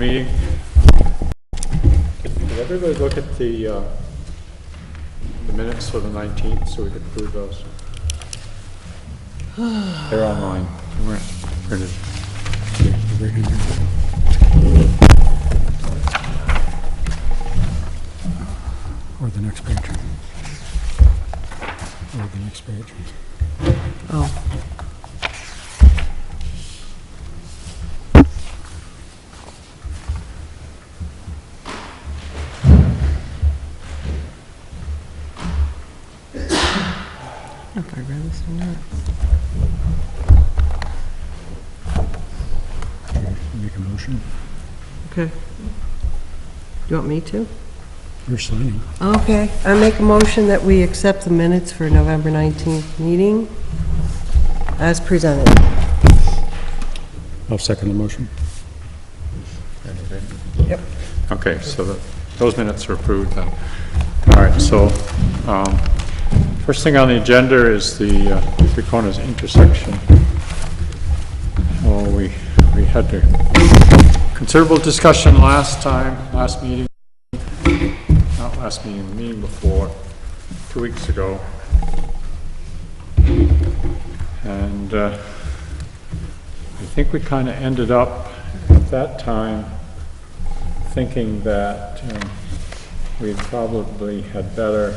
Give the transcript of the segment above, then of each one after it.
Meeting. Did everybody look at the minutes for the 19th so we could approve those? They're online. They weren't printed. Or the next page. Or the next page. Oh. If I read this or not. Make a motion. Okay. Do you want me to? You're signing. Okay. I make a motion that we accept the minutes for November 19th meeting as presented. I'll second the motion. Yep. Okay, so those minutes are approved then. All right, so first thing on the agenda is the Three Corners intersection. Well, we had a considerable discussion last meeting, not last meeting, the meeting before, 2 weeks ago. And I think we kind of ended up at that time thinking that we probably had better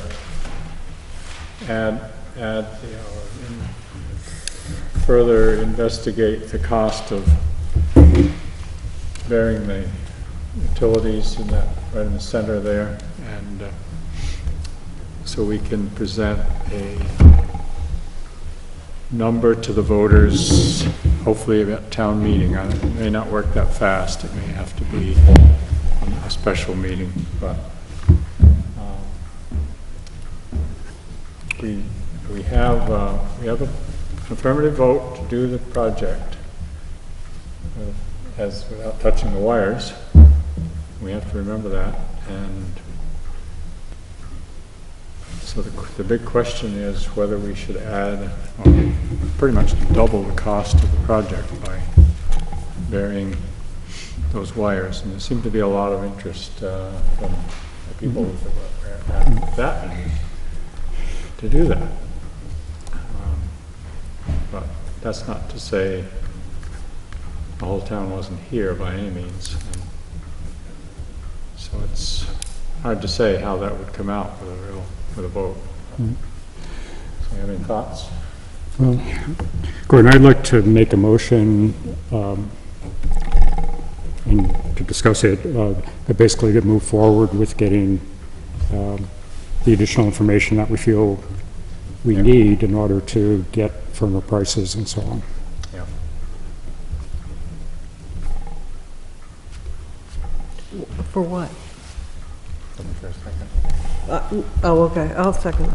further investigate the cost of burying the utilities in that right in the center there, and so we can present a number to the voters, hopefully at town meeting. It may not work that fast. It may have to be a special meeting, but we have an affirmative vote to do the project without touching the wires. We have to remember that, and so the big question is whether we should add, or pretty much double the cost of the project by burying those wires. And there seemed to be a lot of interest from the people that were at that meeting to do that. But that's not to say the whole town wasn't here by any means. And so it's hard to say how that would come out with a vote. So you have any thoughts? Well, Gordon, I'd like to make a motion and to discuss it, basically to move forward with getting the additional information that we feel we need in order to get firmer prices and so on. Yeah. For what? For a second. Okay. I'll second.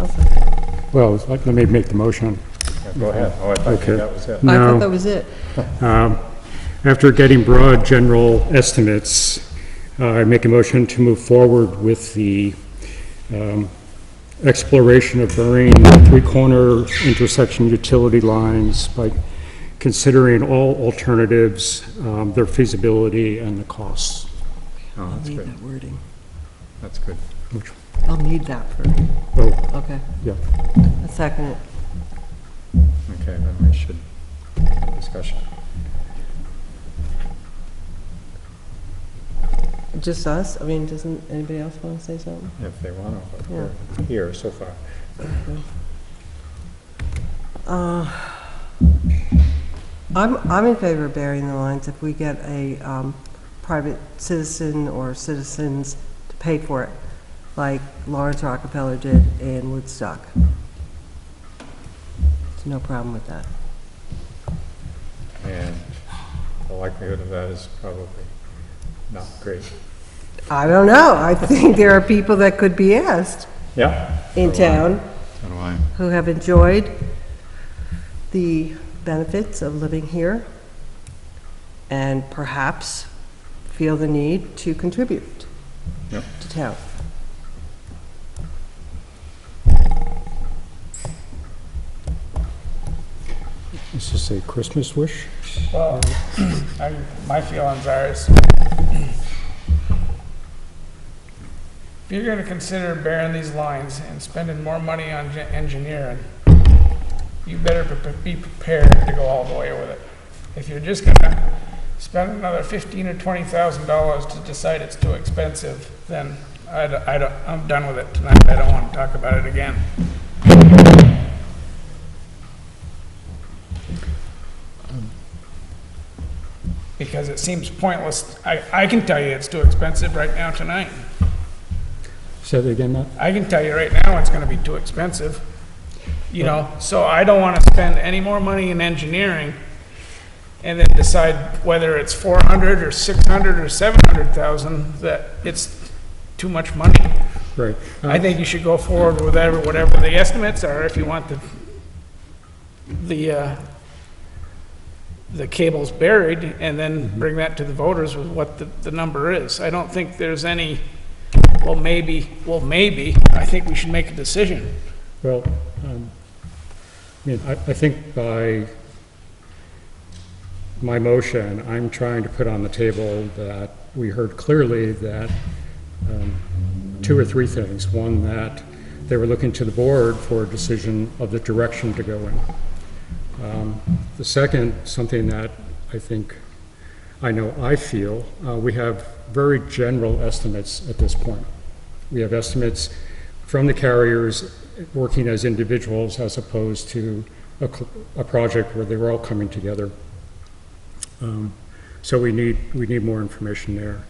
Well, let me make the motion. Yeah, go ahead. Oh, I thought Okay. that was it. I thought that was it. After getting broad general estimates, I make a motion to move forward with the exploration of burying the three-corner intersection utility lines by considering all alternatives, their feasibility, and the costs. Oh, I'll that's need good. that wording. That's good. I'll need that for. Oh, Okay. yeah. A second. Okay, then we should have a discussion. Just us? I mean, doesn't anybody else want to say something? If they want to, but Yeah. we're here so far. I'm in favor of burying the lines if we get a private citizen or citizens to pay for it, like Lawrence Rockefeller did in Woodstock. There's no problem with that. And the likelihood of that is probably not great. I don't know. I think there are people that could be asked Yeah. in town So do I. who have enjoyed the benefits of living here and perhaps feel the need to contribute Yep. to town. Is this a Christmas wish? Well, my feelings are is If you're gonna consider burying these lines and spending more money on engineering, you better be prepared to go all the way with it. If you're just gonna spend another $15,000 or $20,000 to decide it's too expensive, then I'm done with it tonight. I don't want to talk about it again. Because it seems pointless. I can tell you it's too expensive right now tonight. Say that again, Matt? I can tell you right now it's going to be too expensive. You know, so I don't want to spend any more money in engineering and then decide whether it's 400 or 600 or 700,000 that it's too much money. Right. I think you should go forward with whatever the estimates are if you want the cables buried, and then bring that to the voters with what the number is. I don't think there's any, well, maybe, I think we should make a decision. Well, I mean, I think by my motion, I'm trying to put on the table that we heard clearly that two or three things. One, that they were looking to the board for a decision of the direction to go in. The second, something that I feel, we have very general estimates at this point. We have estimates from the carriers working as individuals as opposed to a project where they were all coming together. So we need more information there.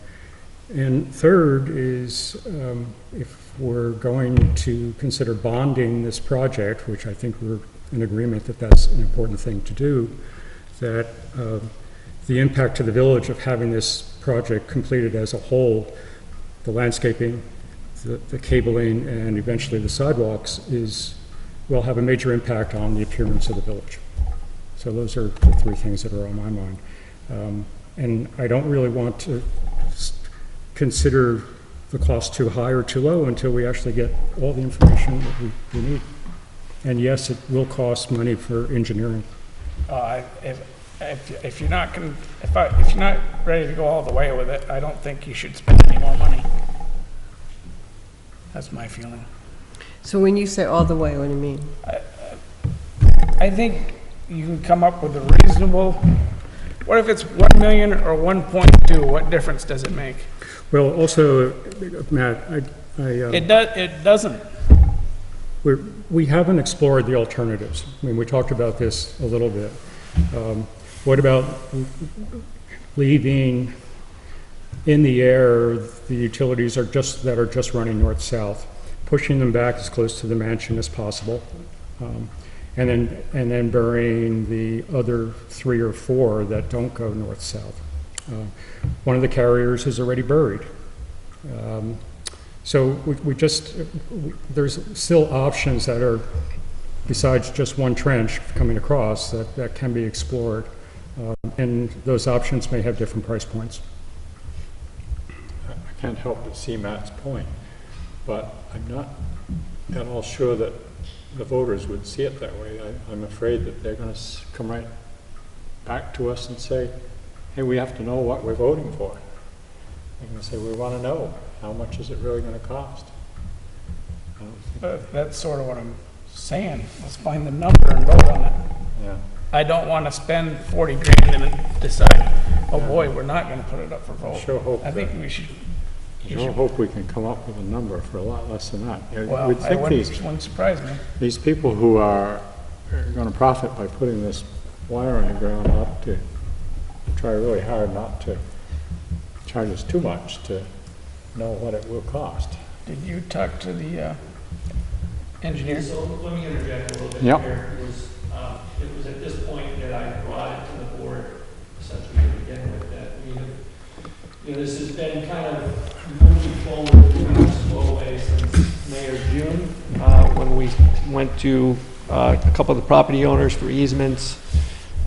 And third is, if we're going to consider bonding this project, which I think we're in agreement that that's an important thing to do, that the impact to the village of having this project completed as a whole, the landscaping, the cabling, and eventually the sidewalks, will have a major impact on the appearance of the village. So those are the three things that are on my mind. And I don't really want to consider the cost too high or too low until we actually get all the information that we need. And yes, it will cost money for engineering. If you're not ready to go all the way with it, I don't think you should spend any more money. That's my feeling. So when you say all the way, what do you mean? I think you can come up with a reasonable, what if it's 1 million or 1.2? What difference does it make? Well, also, Matt, It doesn't. we haven't explored the alternatives. I mean, we talked about this a little bit. What about leaving in the air the utilities that are just running north-south, pushing them back as close to the mansion as possible, and then burying the other 3 or 4 that don't go north-south. One of the carriers is already buried. So there's still options that are, besides just one trench coming across, that can be explored. And those options may have different price points. I can't help but see Matt's point, but I'm not at all sure that the voters would see it that way. I'm afraid that they're going to come right back to us and say, hey, we have to know what we're voting for. They're going to say, we want to know, how much is it really going to cost? That's sort of what I'm saying. Let's find the number and vote on it. Yeah. I don't want to spend 40 grand and then decide, oh boy, we're not going to put it up for vote. Sure hope I think we should. I sure hope we can come up with a number for a lot less than that. Well, We'd think wouldn't surprise me. these people who are going to profit by putting this wire on the ground ought to try really hard not to charge us too much to know what it will cost. Did you talk to the engineer? So let me interject a little bit Yep. here. It was at this point that I brought it to the board, essentially to begin with, that we have, this has been kind of moving forward in a slow way since May or June, when we went to a couple of the property owners for easements.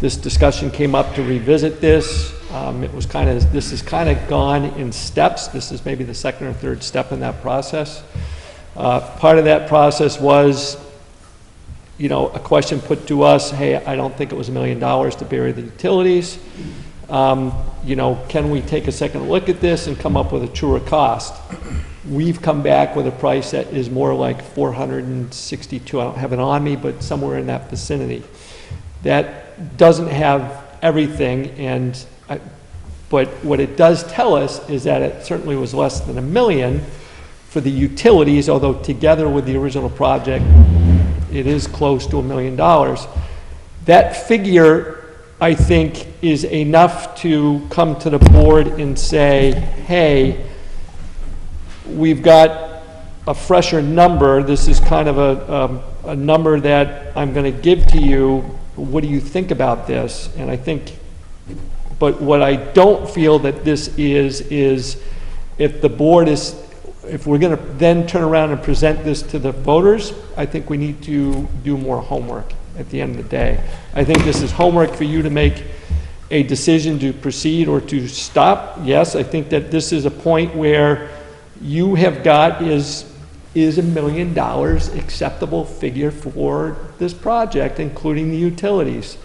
This discussion came up to revisit this. This has kind of gone in steps. This is maybe the second or third step in that process. Part of that process was, a question put to us, hey, I don't think it was $1 million to bury the utilities. You know, can we take a second look at this and come up with a truer cost? We've come back with a price that is more like 462. I don't have it on me, but somewhere in that vicinity. That doesn't have everything, but what it does tell us is that it certainly was less than $1 million for the utilities, although together with the original project, it is close to $1 million. That figure, I think, is enough to come to the board and say, hey, we've got a fresher number. This is kind of a number that I'm going to give to you. What do you think about this? And I think, but what I don't feel that this is if the board is, if we're going to then turn around and present this to the voters, I think we need to do more homework at the end of the day. I think this is homework for you to make a decision to proceed or to stop. Yes, I think that this is a point where you have got is $1 million acceptable figure for this project, including the utilities?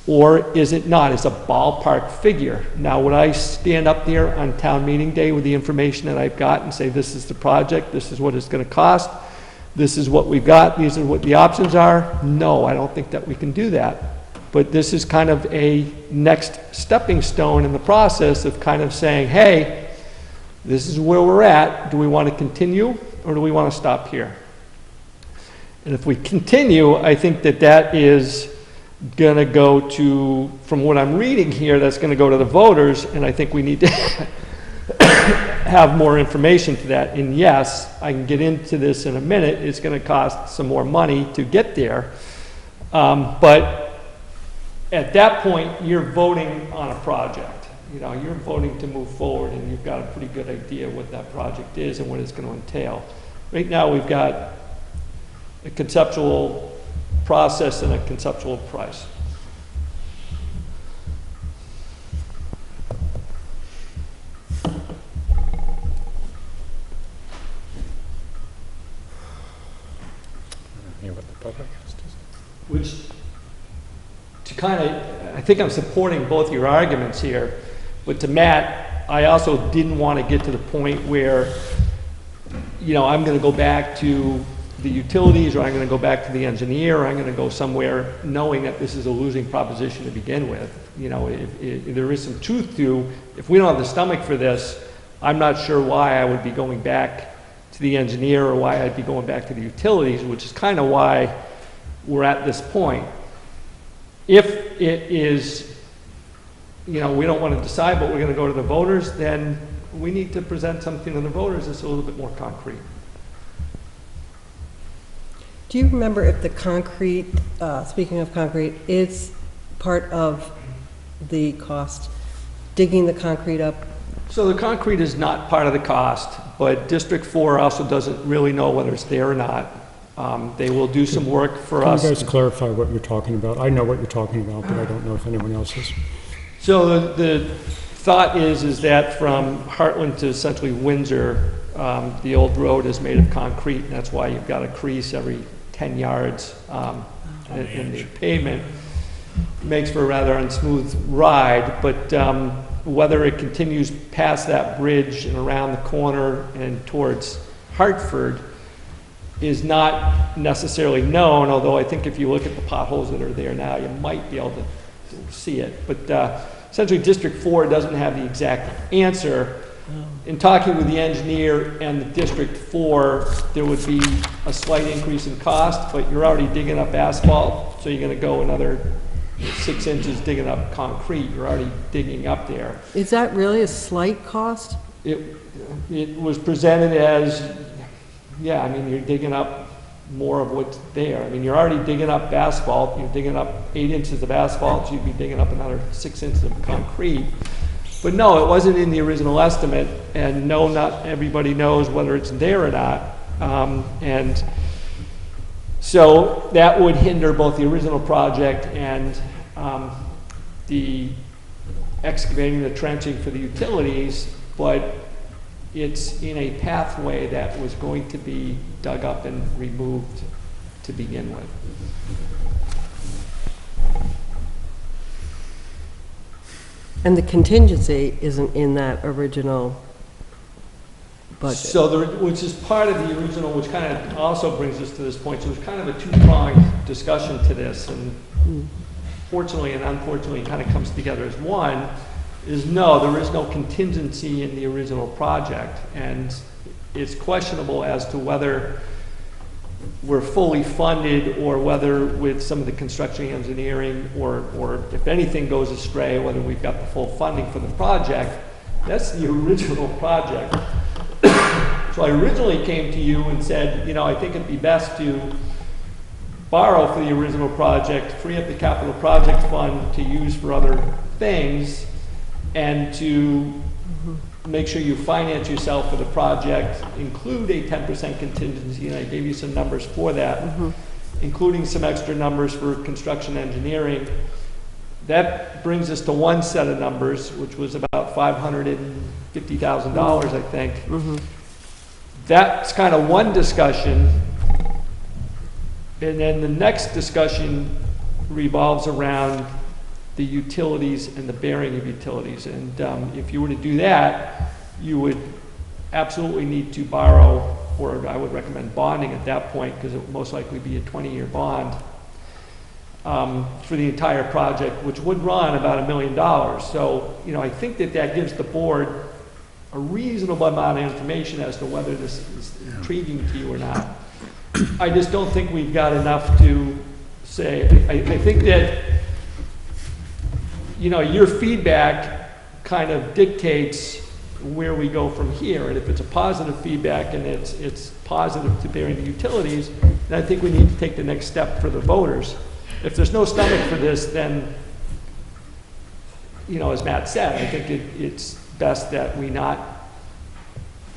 Or is it not? It's a ballpark figure. Now, would I stand up there on town meeting day with the information that I've got and say, this is the project, this is what it's going to cost, this is what we've got, these are what the options are? No, I don't think that we can do that. But this is kind of a next stepping stone in the process of kind of saying, hey, this is where we're at. Do we want to continue or do we want to stop here? And if we continue, I think that that is going to go to, from what I'm reading here, that's going to go to the voters, and I think we need to have more information to that. And yes, I can get into this in a minute. It's going to cost some more money to get there. But at that point, you're voting on a project. You know, you're voting to move forward, and you've got a pretty good idea what that project is and what it's going to entail. Right now, we've got a conceptual process and a conceptual price. Hear what the public has to say. Which, to kind of, I think I'm supporting both your arguments here, but to Matt, I also didn't want to get to the point where, you know, I'm going to go back to the utilities, or I'm going to go back to the engineer, or I'm going to go somewhere knowing that this is a losing proposition to begin with. You know, if there is some truth to, if we don't have the stomach for this, I'm not sure why I would be going back to the engineer or why I'd be going back to the utilities, which is kind of why we're at this point. If it is, you know, we don't want to decide, but we're going to go to the voters, then we need to present something to the voters that's a little bit more concrete. Do you remember if the concrete, speaking of concrete, is part of the cost, digging the concrete up? So the concrete is not part of the cost, but District 4 also doesn't really know whether it's there or not. They will do some work for us. Can you guys clarify what you're talking about? I know what you're talking about, but I don't know if anyone else is. So the thought is that from Hartland to essentially Windsor, the old road is made of concrete, and that's why you've got a crease every 10 yards in the pavement. It makes for a rather unsmooth ride, but whether it continues past that bridge and around the corner and towards Hartford is not necessarily known, although I think if you look at the potholes that are there now, you might be able to see it. But essentially District 4 doesn't have the exact answer. In talking with the engineer and the District 4, there would be a slight increase in cost, but you're already digging up asphalt, so you're going to go another 6 inches digging up concrete. You're already digging up there. Is that really a slight cost? It was presented as, yeah, I mean, you're digging up more of what's there. I mean, you're already digging up asphalt. You're digging up 8 inches of asphalt, so you'd be digging up another 6 inches of concrete. But no, it wasn't in the original estimate, and no, not everybody knows whether it's there or not. And so that would hinder both the original project and the excavating, the trenching for the utilities, but it's in a pathway that was going to be dug up and removed to begin with. And the contingency isn't in that original budget. So, which is part of the original, which kind of also brings us to this point. So it's kind of a two-pronged discussion to this, and fortunately and unfortunately it kind of comes together as one, is no, there is no contingency in the original project, and it's questionable as to whether we're fully funded or whether with some of the construction engineering or if anything goes astray, whether we've got the full funding for the project. That's the original project. So I originally came to you and said, you know, I think it'd be best to borrow for the original project, free up the capital project fund to use for other things, and to make sure you finance yourself for the project, include a 10% contingency, and I gave you some numbers for that, including some extra numbers for construction engineering. That brings us to one set of numbers, which was about $550,000, I think. That's kind of one discussion. And then the next discussion revolves around the utilities and the bearing of utilities. And if you were to do that, you would absolutely need to borrow, or I would recommend bonding at that point, because it would most likely be a 20-year bond for the entire project, which would run about $1 million. So, you know, I think that that gives the board a reasonable amount of information as to whether this is intriguing to you or not. I just don't think we've got enough to say. I think that, you know, your feedback kind of dictates where we go from here. And if it's a positive feedback and it's positive to bearing the utilities, then I think we need to take the next step for the voters. If there's no stomach for this, then, you know, as Matt said, I think it's best that we not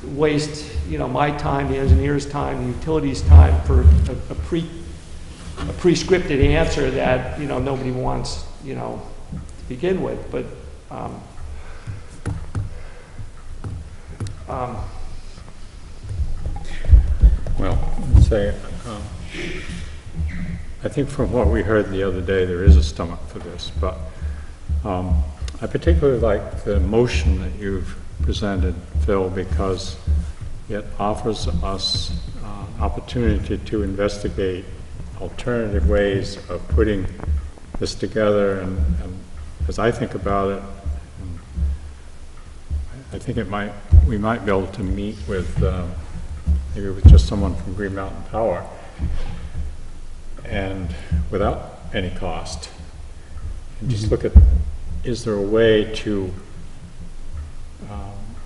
waste, you know, my time, the engineer's time, the utilities' time for a pre-scripted answer that, you know, nobody wants, you know, to begin with. But Well, say, I think from what we heard the other day, there is a stomach for this, but I particularly like the motion that you've presented, Phil, because it offers us opportunity to investigate alternative ways of putting this together. And as I think about it, I think we might be able to meet with maybe with just someone from Green Mountain Power, and without any cost, and just look at, is there a way to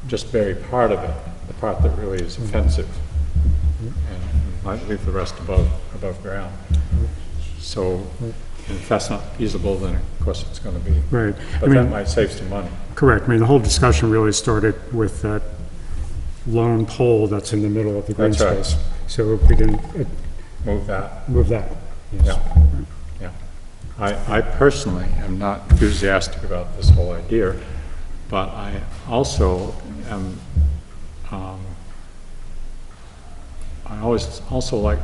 just bury part of it, the part that really is offensive, and might leave the rest above ground. So if that's not feasible, then of course it's going to be. Right. But that might save some money. Correct. I mean, the whole discussion really started with that lone pole that's in the middle of the green That's right. space. So if we can Move that. move that. Yes. Yeah. I personally am not enthusiastic about this whole idea, but I also am, I always also like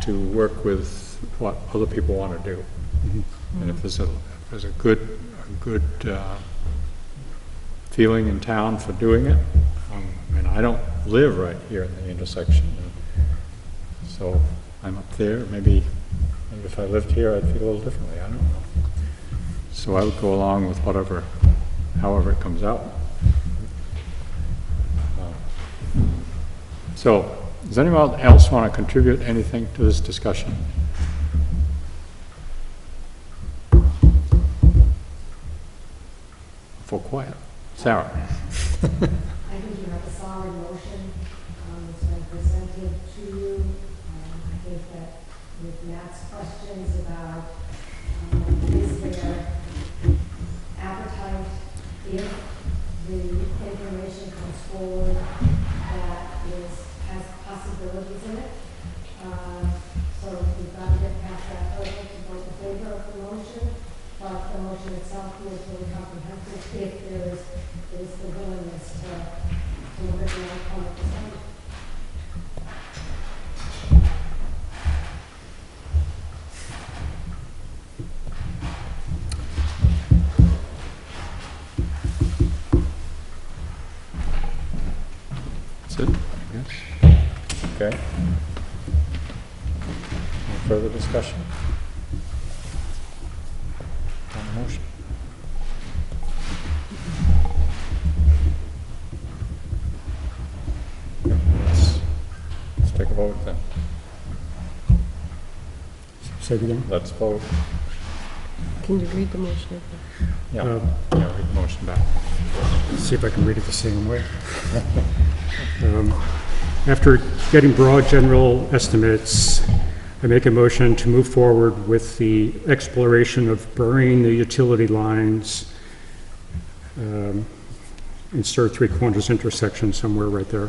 to work with what other people want to do. And if there's a good feeling in town for doing it, I mean, I don't live right here in the intersection, so I'm up there. Maybe if I lived here, I'd feel a little differently. I don't know. So I would go along with however it comes out. So, does anyone else want to contribute anything to this discussion? For quiet. Sarah. I think you have a solid motion that's been presented to you. I think that with Matt's questions about is there appetite if the information comes forward that has possibilities in it. So we've got to get past that hurdle to vote in favor of the motion, but the motion itself feels really comprehensive if there is the willingness to look at the outcome of the study. That's it? Okay. Any further discussion? On the motion? Okay, let's take a vote then. Say it again? Let's vote. Can you read the motion? Yeah, Uh, yeah, read the motion back. See if I can read it the same way. After getting broad general estimates, I make a motion to move forward with the exploration of burying the utility lines, insert three-corners intersection somewhere right there,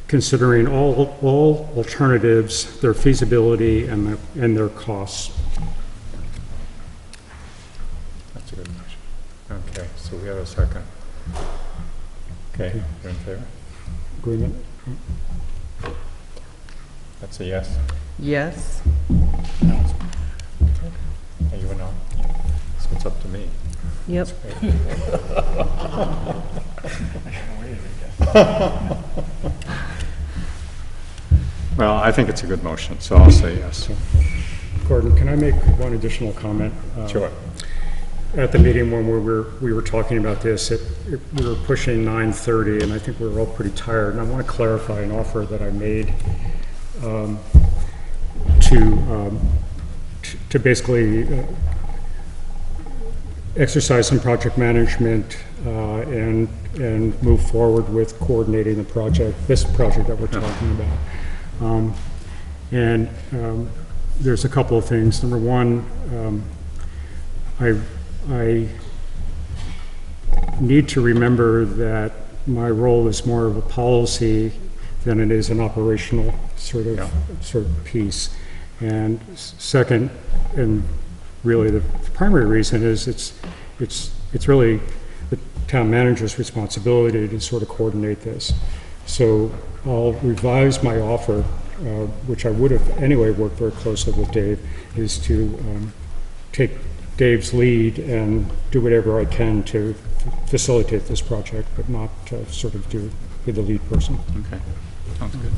considering all alternatives, their feasibility, and their costs. That's a good motion. Okay, so we have a second. Okay, you're in favor? Agreement? That's a yes? Yes. Are you a no? So it's up to me. Yep. Well, I think it's a good motion, so I'll say yes. Gordon, can I make one additional comment? Sure. At the meeting when we were talking about this, we were pushing 9:30, and I think we were all pretty tired. And I want to clarify an offer that I made to basically exercise some project management and move forward with coordinating the project, this project that we're talking about. There's a couple of things. Number one, I need to remember that my role is more of a policy than it is an operational sort of piece. And second, and really the primary reason is it's really the town manager's responsibility to sort of coordinate this. So I'll revise my offer, which I would have anyway worked very closely with Dave, is to take Dave's lead and do whatever I can to facilitate this project, but not sort of be the lead person. Okay, sounds good.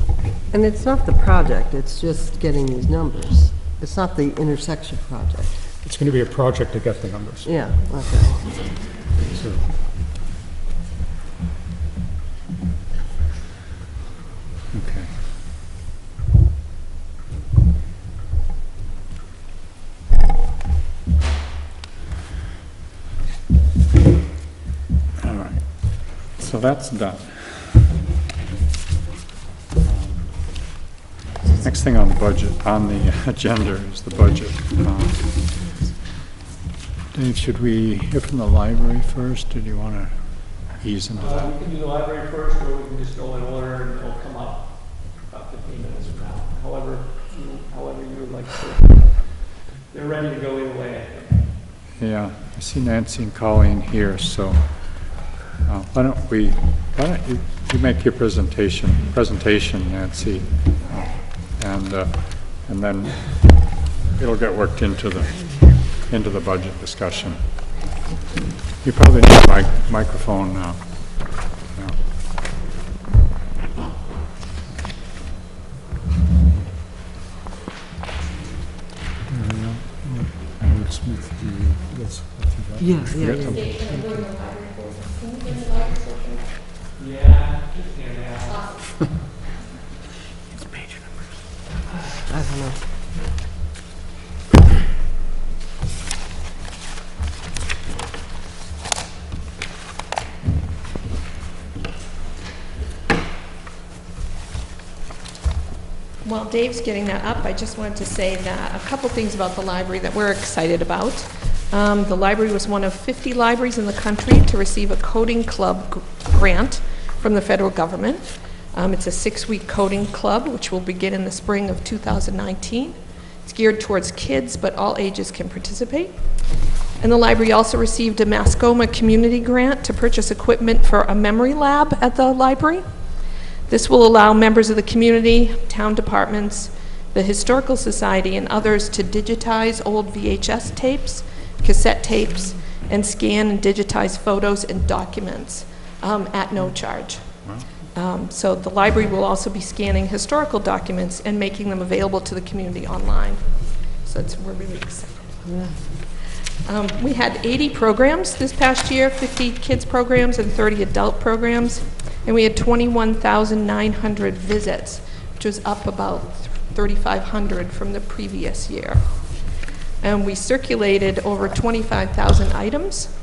And it's not the project, it's just getting these numbers. It's not the intersection project. It's going to be a project to get the numbers. Yeah, okay. So, Okay. All right, so that's done. Next thing on the budget, on the agenda is the budget. Dave, should we hear from the library first, or do you want to ease into that? We can do the library first, or we can just go in order and it'll come up about 15 minutes from now. However you would like to. They're ready to go either way, I think. Yeah, I see Nancy and Colleen here, so why don't you make your presentation, Nancy, and then it'll get worked into the budget discussion. You probably need a microphone now. Yeah, yeah. Yeah, just hand it out. I don't know. While Dave's getting that up, I just wanted to say that a couple things about the library that we're excited about. The library was one of 50 libraries in the country to receive a coding club grant from the federal government. It's a 6-week coding club, which will begin in the spring of 2019. It's geared towards kids, but all ages can participate. And the library also received a Mascoma community grant to purchase equipment for a memory lab at the library. This will allow members of the community, town departments, the Historical Society, and others to digitize old VHS tapes, cassette tapes, and scan and digitize photos and documents at no charge. Wow. So the library will also be scanning historical documents and making them available to the community online. So we're really excited. We had 80 programs this past year, 50 kids programs and 30 adult programs, and we had 21,900 visits, which was up about 3,500 from the previous year. And we circulated over 25,000 items,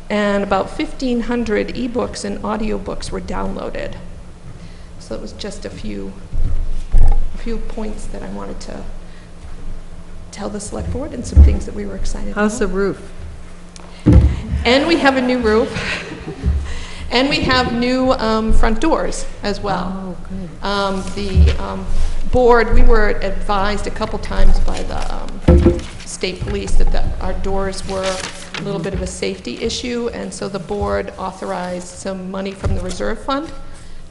and about 1,500 ebooks and audiobooks were downloaded. So it was just a few points that I wanted to tell the select board and some things that we were excited about. How's the roof? And we have a new roof. And we have new front doors as well. Oh, good. The board, we were advised a couple times by the state police that our doors were a little bit of a safety issue, and so the board authorized some money from the reserve fund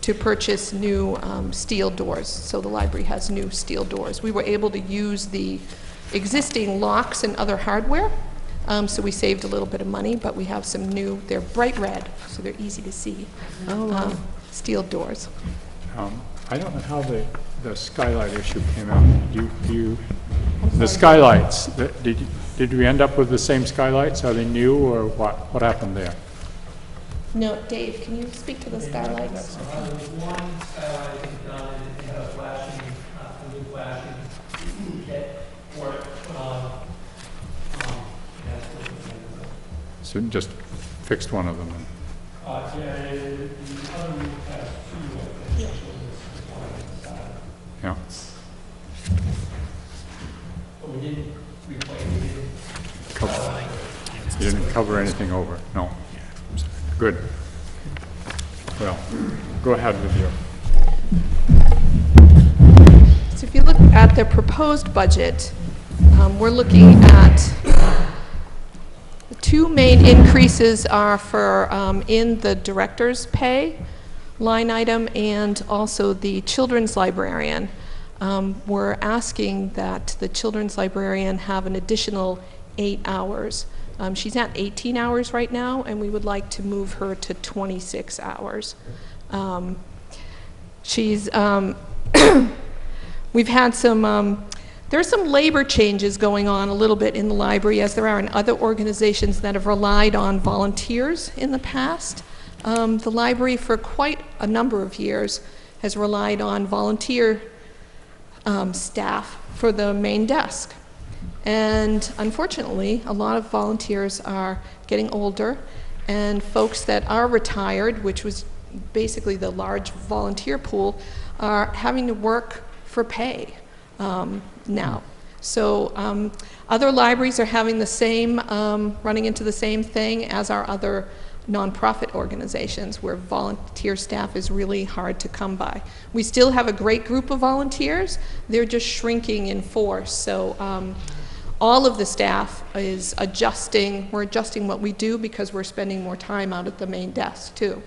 to purchase new steel doors. So the library has new steel doors. We were able to use the existing locks and other hardware, so we saved a little bit of money, but we have some new, they're bright red, so they're easy to see, Oh, wow. steel doors. I don't know how the skylight issue came out. The skylights, did we end up with the same skylights? Are they new, or what happened there? No, Dave, can you speak to the skylights? There was one skylight I think done and had a flashing, a new flashing kit for it put on. That's what it was. So just fixed one of them. Yeah, the other roof has two, I think, so this one on the side. Yeah. But we didn't replace, we didn't. You didn't cover anything over? No. Good. Well, go ahead with your. So if you look at the proposed budget, we're looking at the two main increases are for in the director's pay line item and also the children's librarian. We're asking that the children's librarian have an additional 8 hours. She's at 18 hours right now, and we would like to move her to 26 hours. We've had some, there are some labor changes going on a little bit in the library, as there are in other organizations that have relied on volunteers in the past. The library, for quite a number of years, has relied on volunteer staff for the main desk. And unfortunately, a lot of volunteers are getting older, and folks that are retired, which was basically the large volunteer pool, are having to work for pay now. So other libraries are having the same, running into the same thing as our other nonprofit organizations, where volunteer staff is really hard to come by. We still have a great group of volunteers. They're just shrinking in force. So all of the staff is adjusting. We're adjusting what we do because we're spending more time out at the main desk too.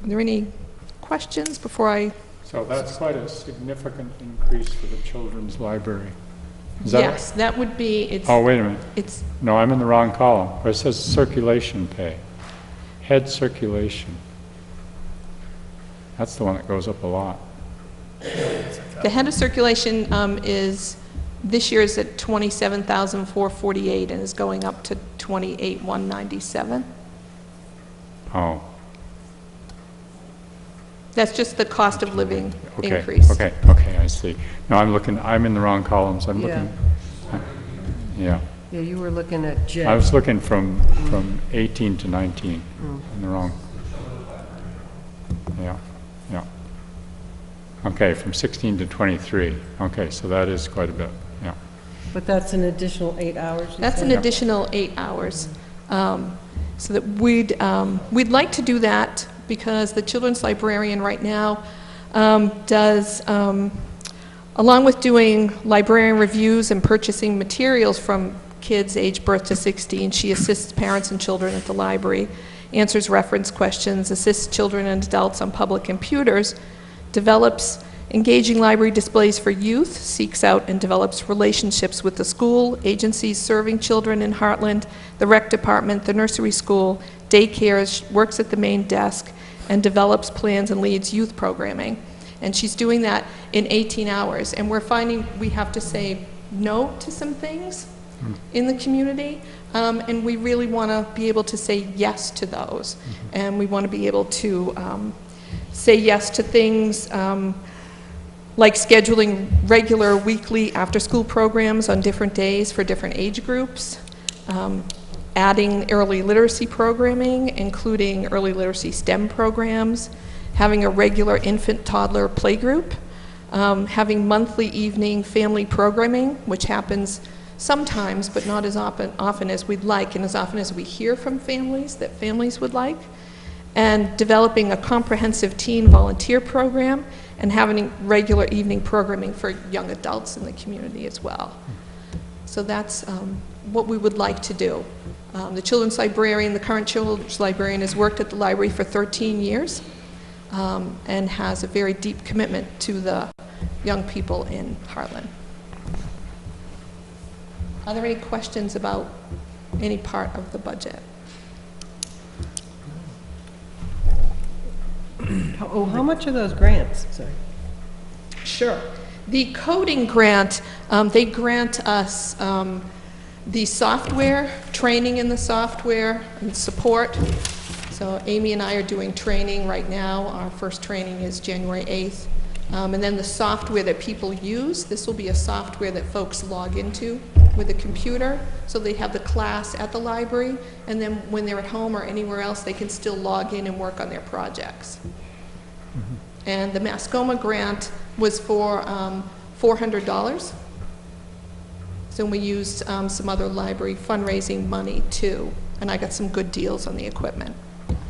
Are there any questions before I? So that's quite a significant increase for the children's library. Is that Yes, that would be, it's, Oh, wait a minute. it's, No, I'm in the wrong column. Where it says circulation pay. Head circulation. That's the one that goes up a lot. the head of circulation is, this year is at 27,448 and is going up to 28,197. Oh, That's just the cost of living okay. increase. Okay, I see. No, I'm in the wrong columns. I'm looking. Yeah. Yeah, you were looking at J. I was looking from 18 to 19. In the wrong. Yeah. Okay, from 16 to 23. Okay, so that is quite a bit. Yeah. But that's an additional 8 hours, you That's an said? additional 8 hours. So that we'd like to do that because the children's librarian right now does, along with doing librarian reviews and purchasing materials from kids aged birth to 16, she assists parents and children at the library, answers reference questions, assists children and adults on public computers, develops Engaging library displays for youth, seeks out and develops relationships with the school, agencies serving children in Heartland, the rec department, the nursery school, daycares, works at the main desk, and develops plans and leads youth programming. And she's doing that in 18 hours. And we're finding we have to say no to some things in the community, and we really want to be able to say yes to those. And we want to be able to say yes to things like scheduling regular weekly after-school programs on different days for different age groups, adding early literacy programming, including early literacy STEM programs, having a regular infant-toddler playgroup, having monthly evening family programming, which happens sometimes, but not as often as we'd like, and as often as we hear from families that families would like, and developing a comprehensive teen volunteer program, and having regular evening programming for young adults in the community as well. So that's what we would like to do. The children's librarian, the current children's librarian, has worked at the library for 13 years and has a very deep commitment to the young people in Heartland. Are there any questions about any part of the budget? Oh, how much are those grants? Sorry. Sure. The coding grant, they grant us the software, training in the software and support. So Amy and I are doing training right now. Our first training is January 8th. And then the software that people use, this will be a software that folks log into with a computer. So they have the class at the library, and then when they're at home or anywhere else, they can still log in and work on their projects. And the Mascoma grant was for $400. So we used some other library fundraising money too, and I got some good deals on the equipment.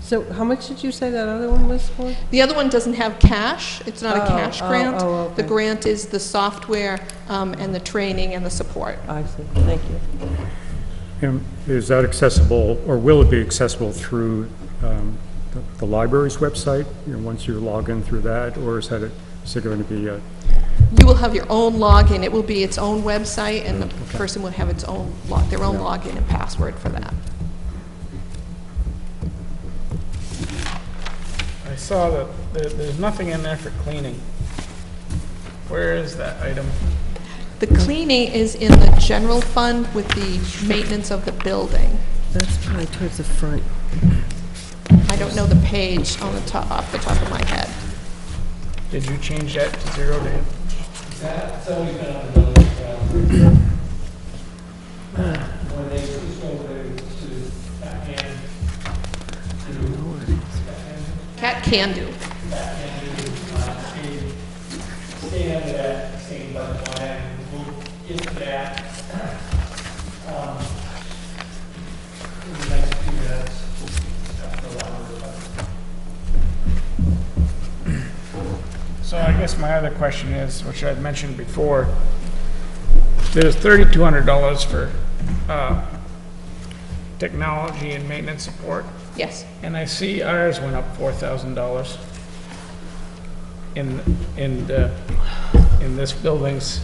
So how much did you say that other one was for? The other one doesn't have cash. It's not a cash grant. Okay. The grant is the software and the training and the support. I see. Thank you. And is that accessible, or will it be accessible through the library's website, once you log in through that, or is it going to be a... You will have your own login. It will be its own website, and the person will have their own login and password for that. I saw that there's nothing in there for cleaning. Where is that item? The cleaning is in the general fund with the maintenance of the building. That's probably towards the front. I don't know the page on the top, off the top of my head. Did you change that to 0, Dave? That's always been up the building. When they switched over to backhand, Cat can do. stay under that same budget line. We'll get to that in the next few minutes. So I guess my other question is, which I'd mentioned before, there's $3,200 for technology and maintenance support, Yes. and I see ours went up $4,000 in this building's.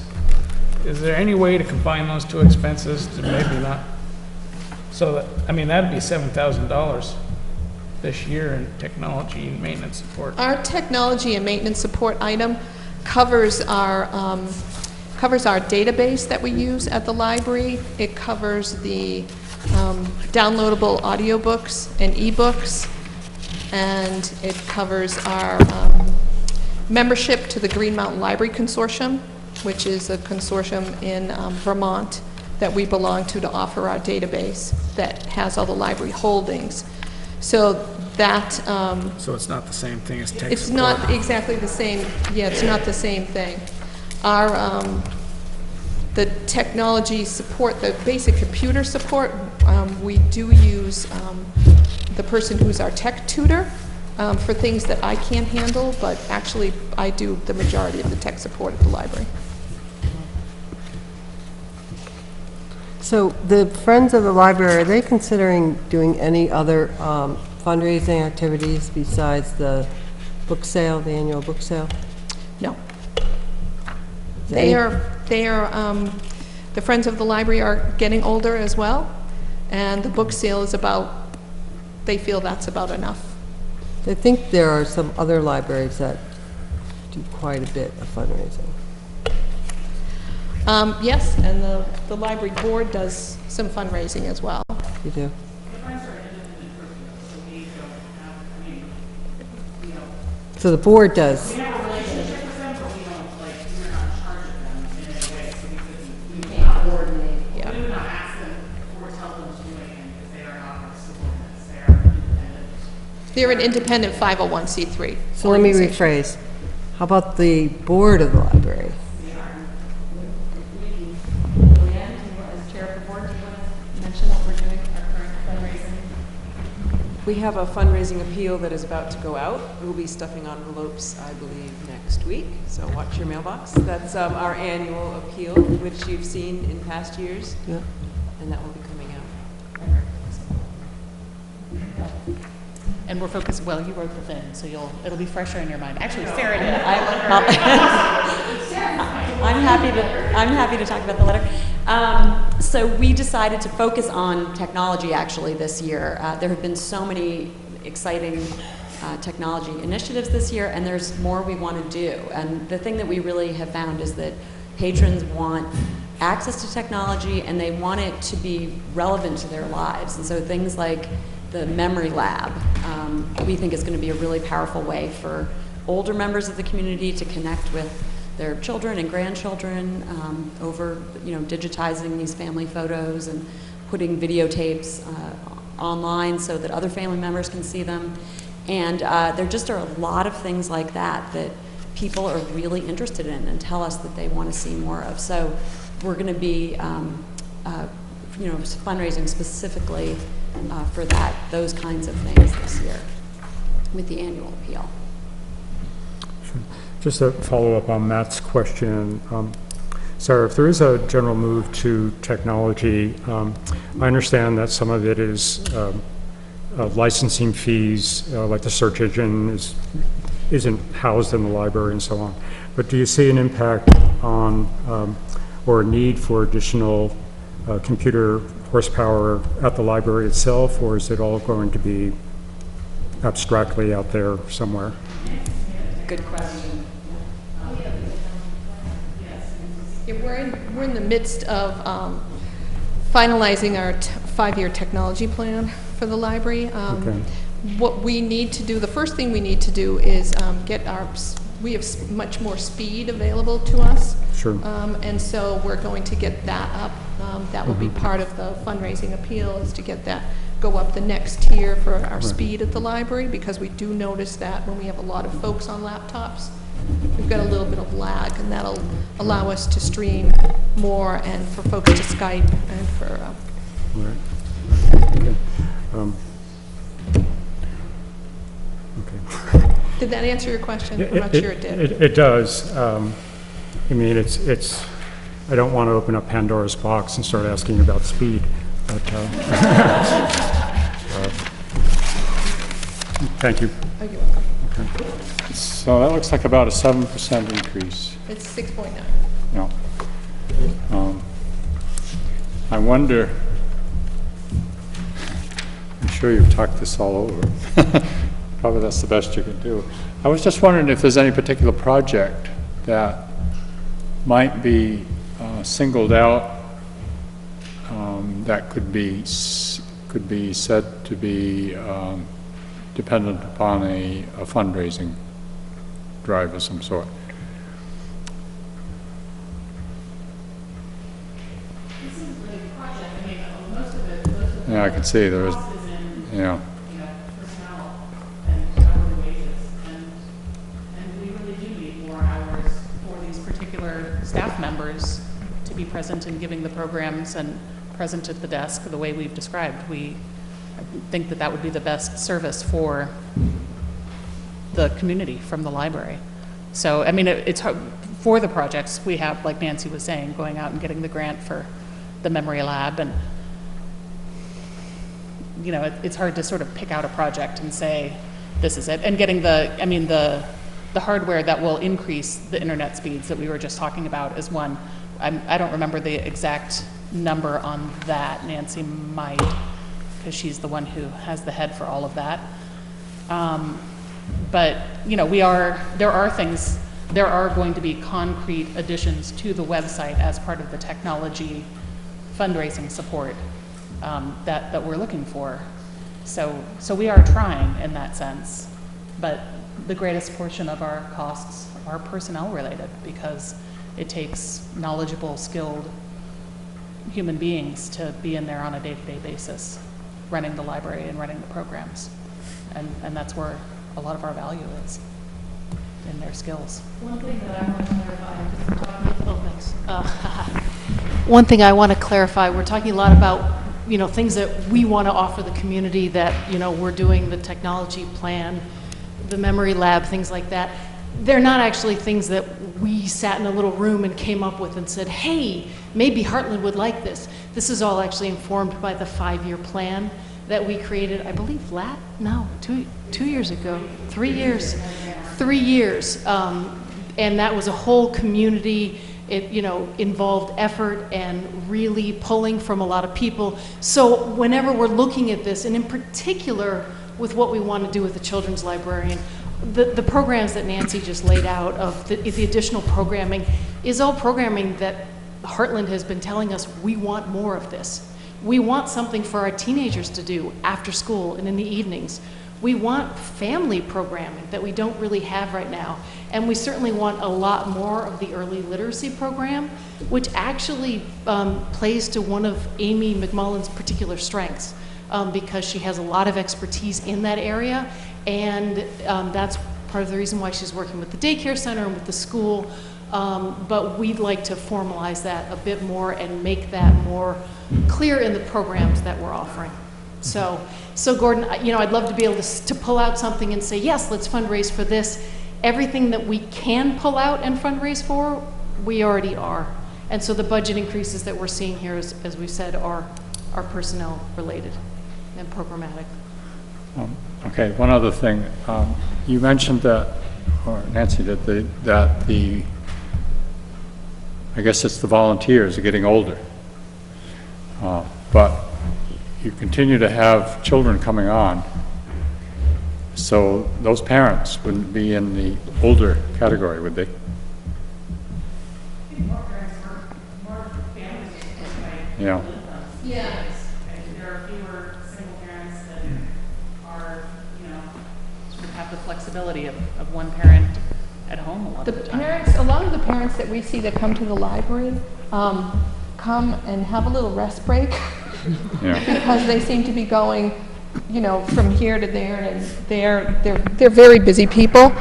Is there any way to combine those two expenses to maybe not? So that, I mean, that'd be $7,000 this year in technology and maintenance support. Our technology and maintenance support item covers our database that we use at the library. It covers the downloadable audiobooks and ebooks, and it covers our membership to the Green Mountain Library Consortium, which is a consortium in Vermont that we belong to offer our database that has all the library holdings. So that... So it's not the same thing as tech it's support? not exactly the same. Yeah, it's not the same thing. Our, the technology support, the basic computer support, we do use the person who's our tech tutor for things that I can't handle, but actually I do the majority of the tech support at the library. So the Friends of the Library, are they considering doing any other fundraising activities besides the book sale, the annual book sale? No. They are, the Friends of the Library are getting older as well, and the book sale is about, they feel that's about enough. I think there are some other libraries that do quite a bit of fundraising. Yes, and the library board does some fundraising as well. You do? So the board does. We have a relationship with them, but we don't, like, we're not in charge of them in any way, so we can't coordinate. Yeah. We would not ask them or tell them to do anything, because they are not our subordinates, they are independent. They're an independent 501c3. So let me organization. rephrase. How about the board of the library? Leanne, as chair of the board, do you want to mention what we're doing, our current fundraising? We have a fundraising appeal that is about to go out. We'll be stuffing envelopes, I believe, next week, so watch your mailbox. That's our annual appeal, which you've seen in past years, Yeah. and that will be coming out. And we're focused, well, you wrote the thing, so it'll be fresher in your mind. Actually, Sarah did. I'm happy to talk about the letter. So we decided to focus on technology actually this year. There have been so many exciting technology initiatives this year, and there's more we want to do. And the thing that we really have found is that patrons want access to technology, and they want it to be relevant to their lives. And so things like the Memory Lab, we think is going to be a really powerful way for older members of the community to connect with their children and grandchildren over, digitizing these family photos and putting videotapes online so that other family members can see them. And there just are a lot of things like that that people are really interested in and tell us that they want to see more of. So we're going to be, fundraising specifically for those kinds of things this year with the annual appeal. Just to follow up on Matt's question, Sarah, if there is a general move to technology, I understand that some of it is licensing fees, like the search engine isn't housed in the library and so on. But do you see an impact on or a need for additional computer horsepower at the library itself, or is it all going to be abstractly out there somewhere? Good question. Yeah, we're in the midst of finalizing our 5-year technology plan for the library. Okay. What we need to do, the first thing we need to do is we have much more speed available to us. Sure. And so we're going to get that up. That will be part of the fundraising appeal, is to get that, go up the next tier for our speed at the library, because we do notice that when we have a lot of folks on laptops, we've got a little bit of lag, and that'll allow us to stream more and for folks to Skype and for... Right. Okay. Okay. Did that answer your question? I'm not sure it did. It does. I mean, it's. I don't want to open up Pandora's box and start asking about speed, but thank you. Oh, you're welcome. Okay. So that looks like about a 7% increase. It's 6.9. No. I wonder, I'm sure you've talked this all over. Probably that's the best you can do. I was just wondering if there's any particular project that might be singled out that could be said to be dependent upon a fundraising drive of some sort. This is a big project, I mean, most of the Yeah, I can see there is. cost is in, Yeah. personnel and hourly wages, and we really do need more hours. For these particular staff members to be present and giving the programs and present at the desk the way we've described. We think that would be the best service for the community from the library. So, I mean, it's hard for the projects we have, like Nancy was saying, going out and getting the grant for the Memory Lab, and it's hard to sort of pick out a project and say, this is it. And getting the the hardware that will increase the internet speeds that we were just talking about is one. I don't remember the exact number on that. Nancy might, because she's the one who has the head for all of that. But, you know, there are going to be concrete additions to the website as part of the technology fundraising support that we're looking for. So we are trying in that sense, but the greatest portion of our costs are personnel related, because it takes knowledgeable, skilled human beings to be in there on a day-to-day basis, running the library and running the programs. And that's where a lot of our value is, in their skills. One thing that I want to clarify, one thing I want to clarify, we're talking a lot about, you know, things that we want to offer the community, that, you know, we're doing the technology plan, the memory lab, things like that. They're not actually things that we sat in a little room and came up with and said, hey, maybe Heartland would like this. This is all actually informed by the 5-year plan that we created, I believe, two years ago, 3 years. 3 years. And that was a whole community. It, you know, involved effort and really pulling from a lot of people. So whenever we're looking at this, and in particular with what we want to do with the children's librarian, the programs that Nancy just laid out of the additional programming is all programming that Heartland has been telling us we want more of this. We want something for our teenagers to do after school and in the evenings. We want family programming that we don't really have right now. And we certainly want a lot more of the early literacy program, which actually plays to one of Amy McMullen's particular strengths, because she has a lot of expertise in that area. And that's part of the reason why she's working with the daycare center and with the school. But we'd like to formalize that a bit more and make that more clear in the programs that we're offering. So Gordon, you know, I'd love to be able to pull out something and say, yes, let's fundraise for this. Everything that we can pull out and fundraise for, we already are. And so the budget increases that we're seeing here, as we said, are personnel related and programmatic. Okay, one other thing. You mentioned that, or Nancy did, that I guess it's the volunteers are getting older. But you continue to have children coming on, so those parents wouldn't be in the older category, would they? Yeah. Yeah. There are fewer single parents that are, you know, sort of have the flexibility of one parent at home a lot of the time. A lot of the parents that we see that come to the library come and have a little rest break. Yeah. Because they seem to be going, you know, from here to there, and they're very busy people.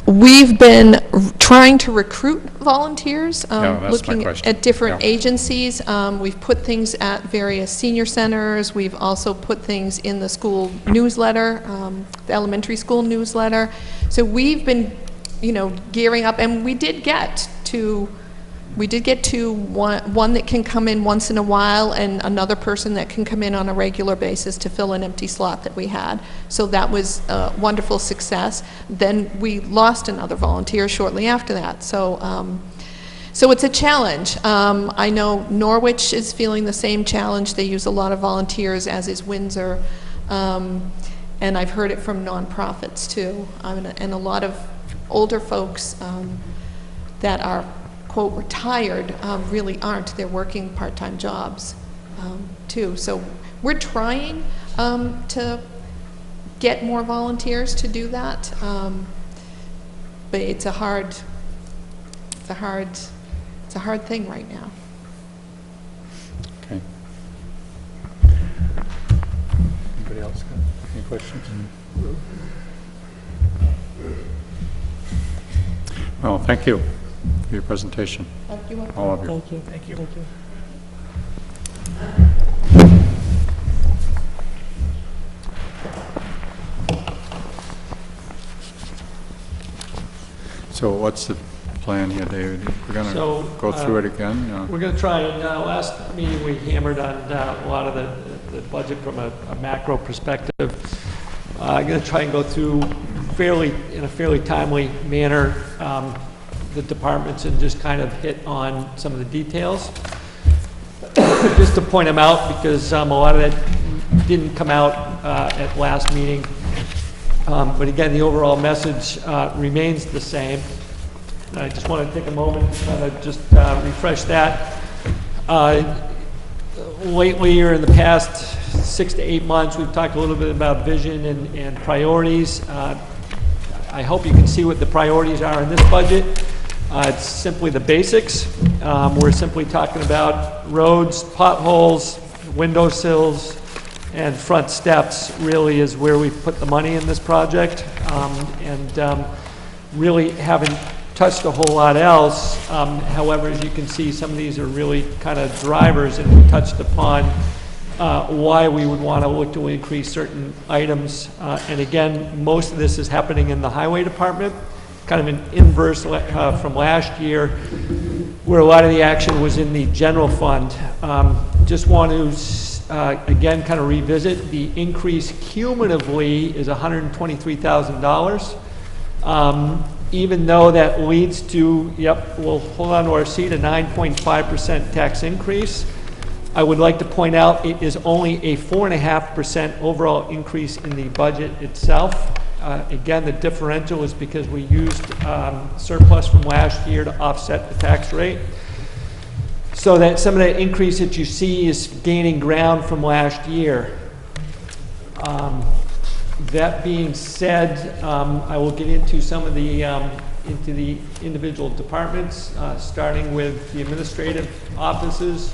We've been trying to recruit volunteers, looking at different agencies. We've put things at various senior centers. We've also put things in the school newsletter, the elementary school newsletter. So we've been, you know, gearing up, and we did get to one that can come in once in a while, and another person that can come in on a regular basis to fill an empty slot that we had. So that was a wonderful success. Then we lost another volunteer shortly after that. So so it's a challenge. I know Norwich is feeling the same challenge. They use a lot of volunteers, as is Windsor. And I've heard it from nonprofits too. And a lot of older folks that are, quote, retired, really aren't. They're working part-time jobs too. So we're trying to get more volunteers to do that, but it's a hard thing right now. Okay. Anybody else got any questions? Well, thank you for your presentation. All of you. Thank you. Thank you. Thank you. So what's the plan here, David? We're going to So, go through it again? We're going to try, and last meeting we hammered on a lot of the budget from a macro perspective. I'm going to try and go through in a fairly timely manner the departments and just kind of hit on some of the details. Just to point them out, because a lot of that didn't come out at last meeting. But again, the overall message remains the same. And I just want to take a moment to kind of just refresh that. Lately, or in the past 6 to 8 months, we've talked a little bit about vision and priorities. I hope you can see what the priorities are in this budget. It's simply the basics. We're simply talking about roads, potholes, windowsills, and front steps really is where we put the money in this project. Really haven't touched a whole lot else. However, as you can see, some of these are really kind of drivers, and we touched upon why we would want to look to increase certain items. And again, most of this is happening in the highway department, kind of an inverse from last year, where a lot of the action was in the general fund. Just want to, again, kind of revisit, the increase cumulatively is $123,000. Even though that leads to, we'll hold on to our seat, a 9.5% tax increase. I would like to point out it is only a 4.5% overall increase in the budget itself. Again, the differential is because we used surplus from last year to offset the tax rate. So that some of that increase that you see is gaining ground from last year. That being said, I will get into some of the individual departments, starting with the administrative offices.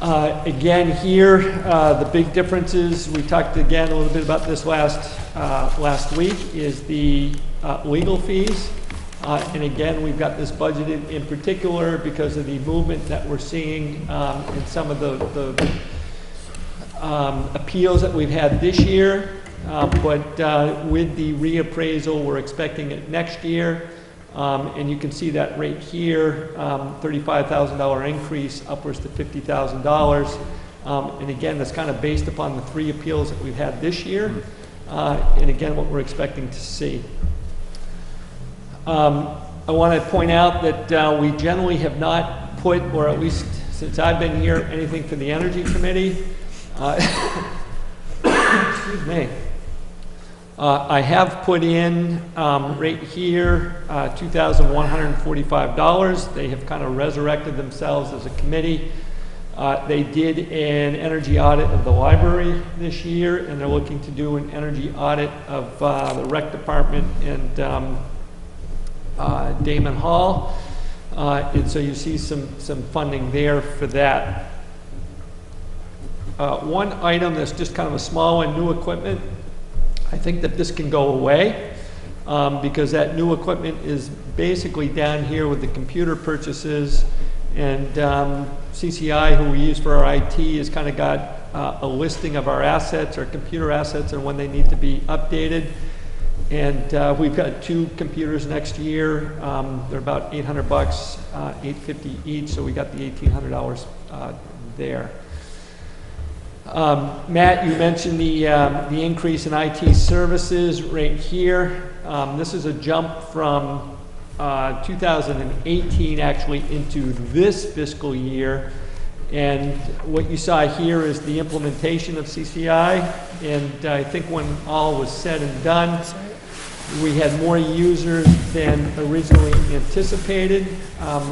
Again, here the big differences. We talked again a little bit about this last week. Is the legal fees, and again we've got this budgeted in particular because of the movement that we're seeing in some of the appeals that we've had this year. But with the reappraisal, we're expecting it next year. And you can see that right here, $35,000 increase upwards to $50,000. And again, that's kind of based upon the 3 appeals that we've had this year. And again, what we're expecting to see. I want to point out that we generally have not put, or at least since I've been here, anything for the Energy Committee. Excuse me. I have put in right here $2,145. They have kind of resurrected themselves as a committee. They did an energy audit of the library this year, and they're looking to do an energy audit of the rec department and Damon Hall. And so you see some funding there for that. One item that's just kind of a small one, new equipment. I think that this can go away because that new equipment is basically down here with the computer purchases, and CCI, who we use for our IT, has kind of got a listing of our assets, our computer assets, and when they need to be updated. And we've got 2 computers next year. They're about $800, $850 each, so we got the $1,800 there. Matt, you mentioned the increase in IT services right here. This is a jump from 2018 actually into this fiscal year. And what you saw here is the implementation of CCI. And I think when all was said and done, we had more users than originally anticipated,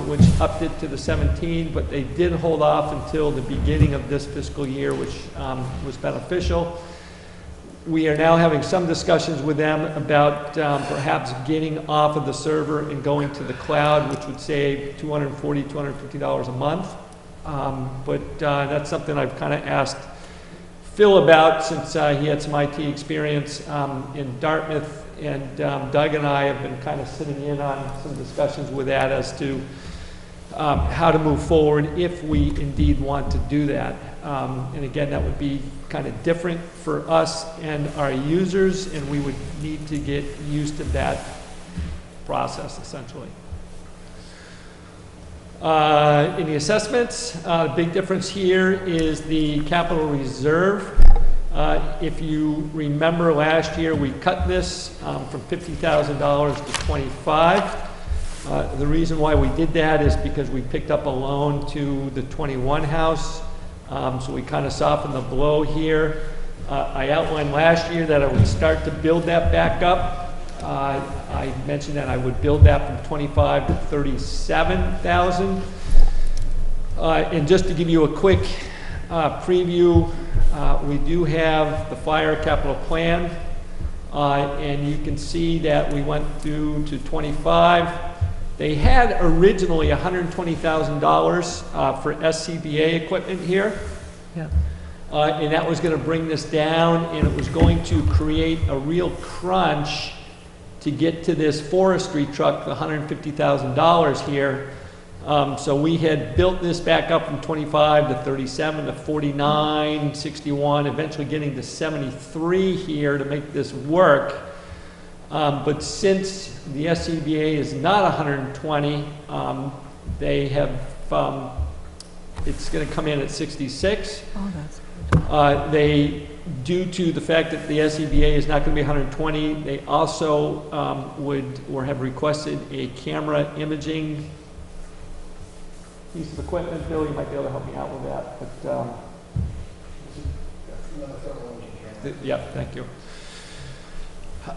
which upped it to the 17, but they did hold off until the beginning of this fiscal year, which was beneficial. We are now having some discussions with them about perhaps getting off of the server and going to the cloud, which would save $240, $250 a month. But that's something I've kind of asked Phil about, since he had some IT experience in Dartmouth. And Doug and I have been kind of sitting in on some discussions with that as to how to move forward if we indeed want to do that. And again, that would be kind of different for us and our users, and we would need to get used to that process, essentially. In the assessments, the big difference here is the capital reserve. If you remember last year, we cut this from $50,000 to $25,000. The reason why we did that is because we picked up a loan to the 21 house, so we kind of softened the blow here. I outlined last year that I would start to build that back up. I mentioned that I would build that from 25 to 37,000. And just to give you a quick preview, we do have the fire capital plan, and you can see that we went through to 25. They had originally $120,000 for SCBA equipment here. Yeah. And that was going to bring this down, and it was going to create a real crunch to get to this forestry truck, the $150,000 here. So we had built this back up from 25 to 37 to 49, 61, eventually getting to 73 here to make this work. But since the SCBA is not 120, they have, it's going to come in at 66. Oh, that's They, due to the fact that the SCBA is not going to be 120, they also would or have requested a camera imaging piece of equipment. Bill, you might be able to help me out with that. But yeah, thank you.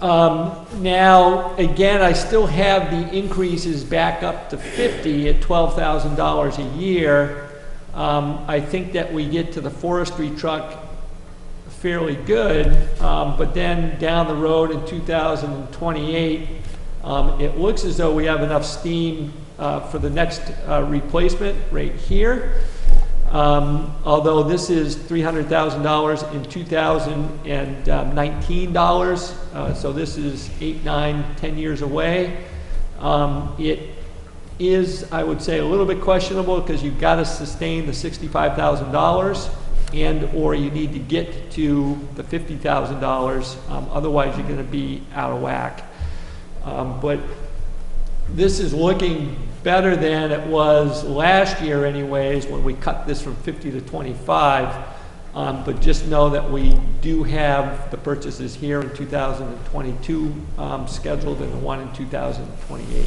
Now, again, I still have the increases back up to 50 at $12,000 a year. I think that we get to the forestry truck fairly good, but then down the road in 2028, it looks as though we have enough steam for the next replacement right here. Although this is $300,000 in 2019 dollars, so this is 8, 9, 10 years away. It is, I would say, a little bit questionable because you've got to sustain the $65,000 and or you need to get to the $50,000, otherwise you're going to be out of whack. But this is looking better than it was last year anyways when we cut this from 50 to 25. But just know that we do have the purchases here in 2022 scheduled and the one in 2028.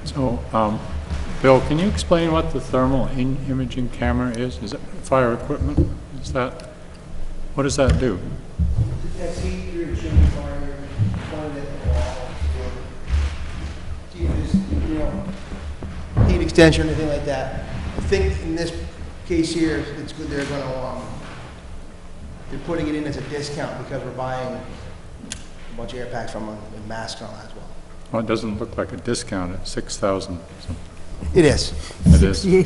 So, Bill, can you explain what the thermal imaging camera is? Is it fire equipment? Is that, what does that do? That's heat your chimney fire, point it at the wall, heat extension, anything like that. I think in this case here, it's good they're going to, they're putting it in as a discount because we're buying a bunch of air packs from them and masks and all that as well. Well, it doesn't look like a discount at 6,000. It is. It is. Yeah.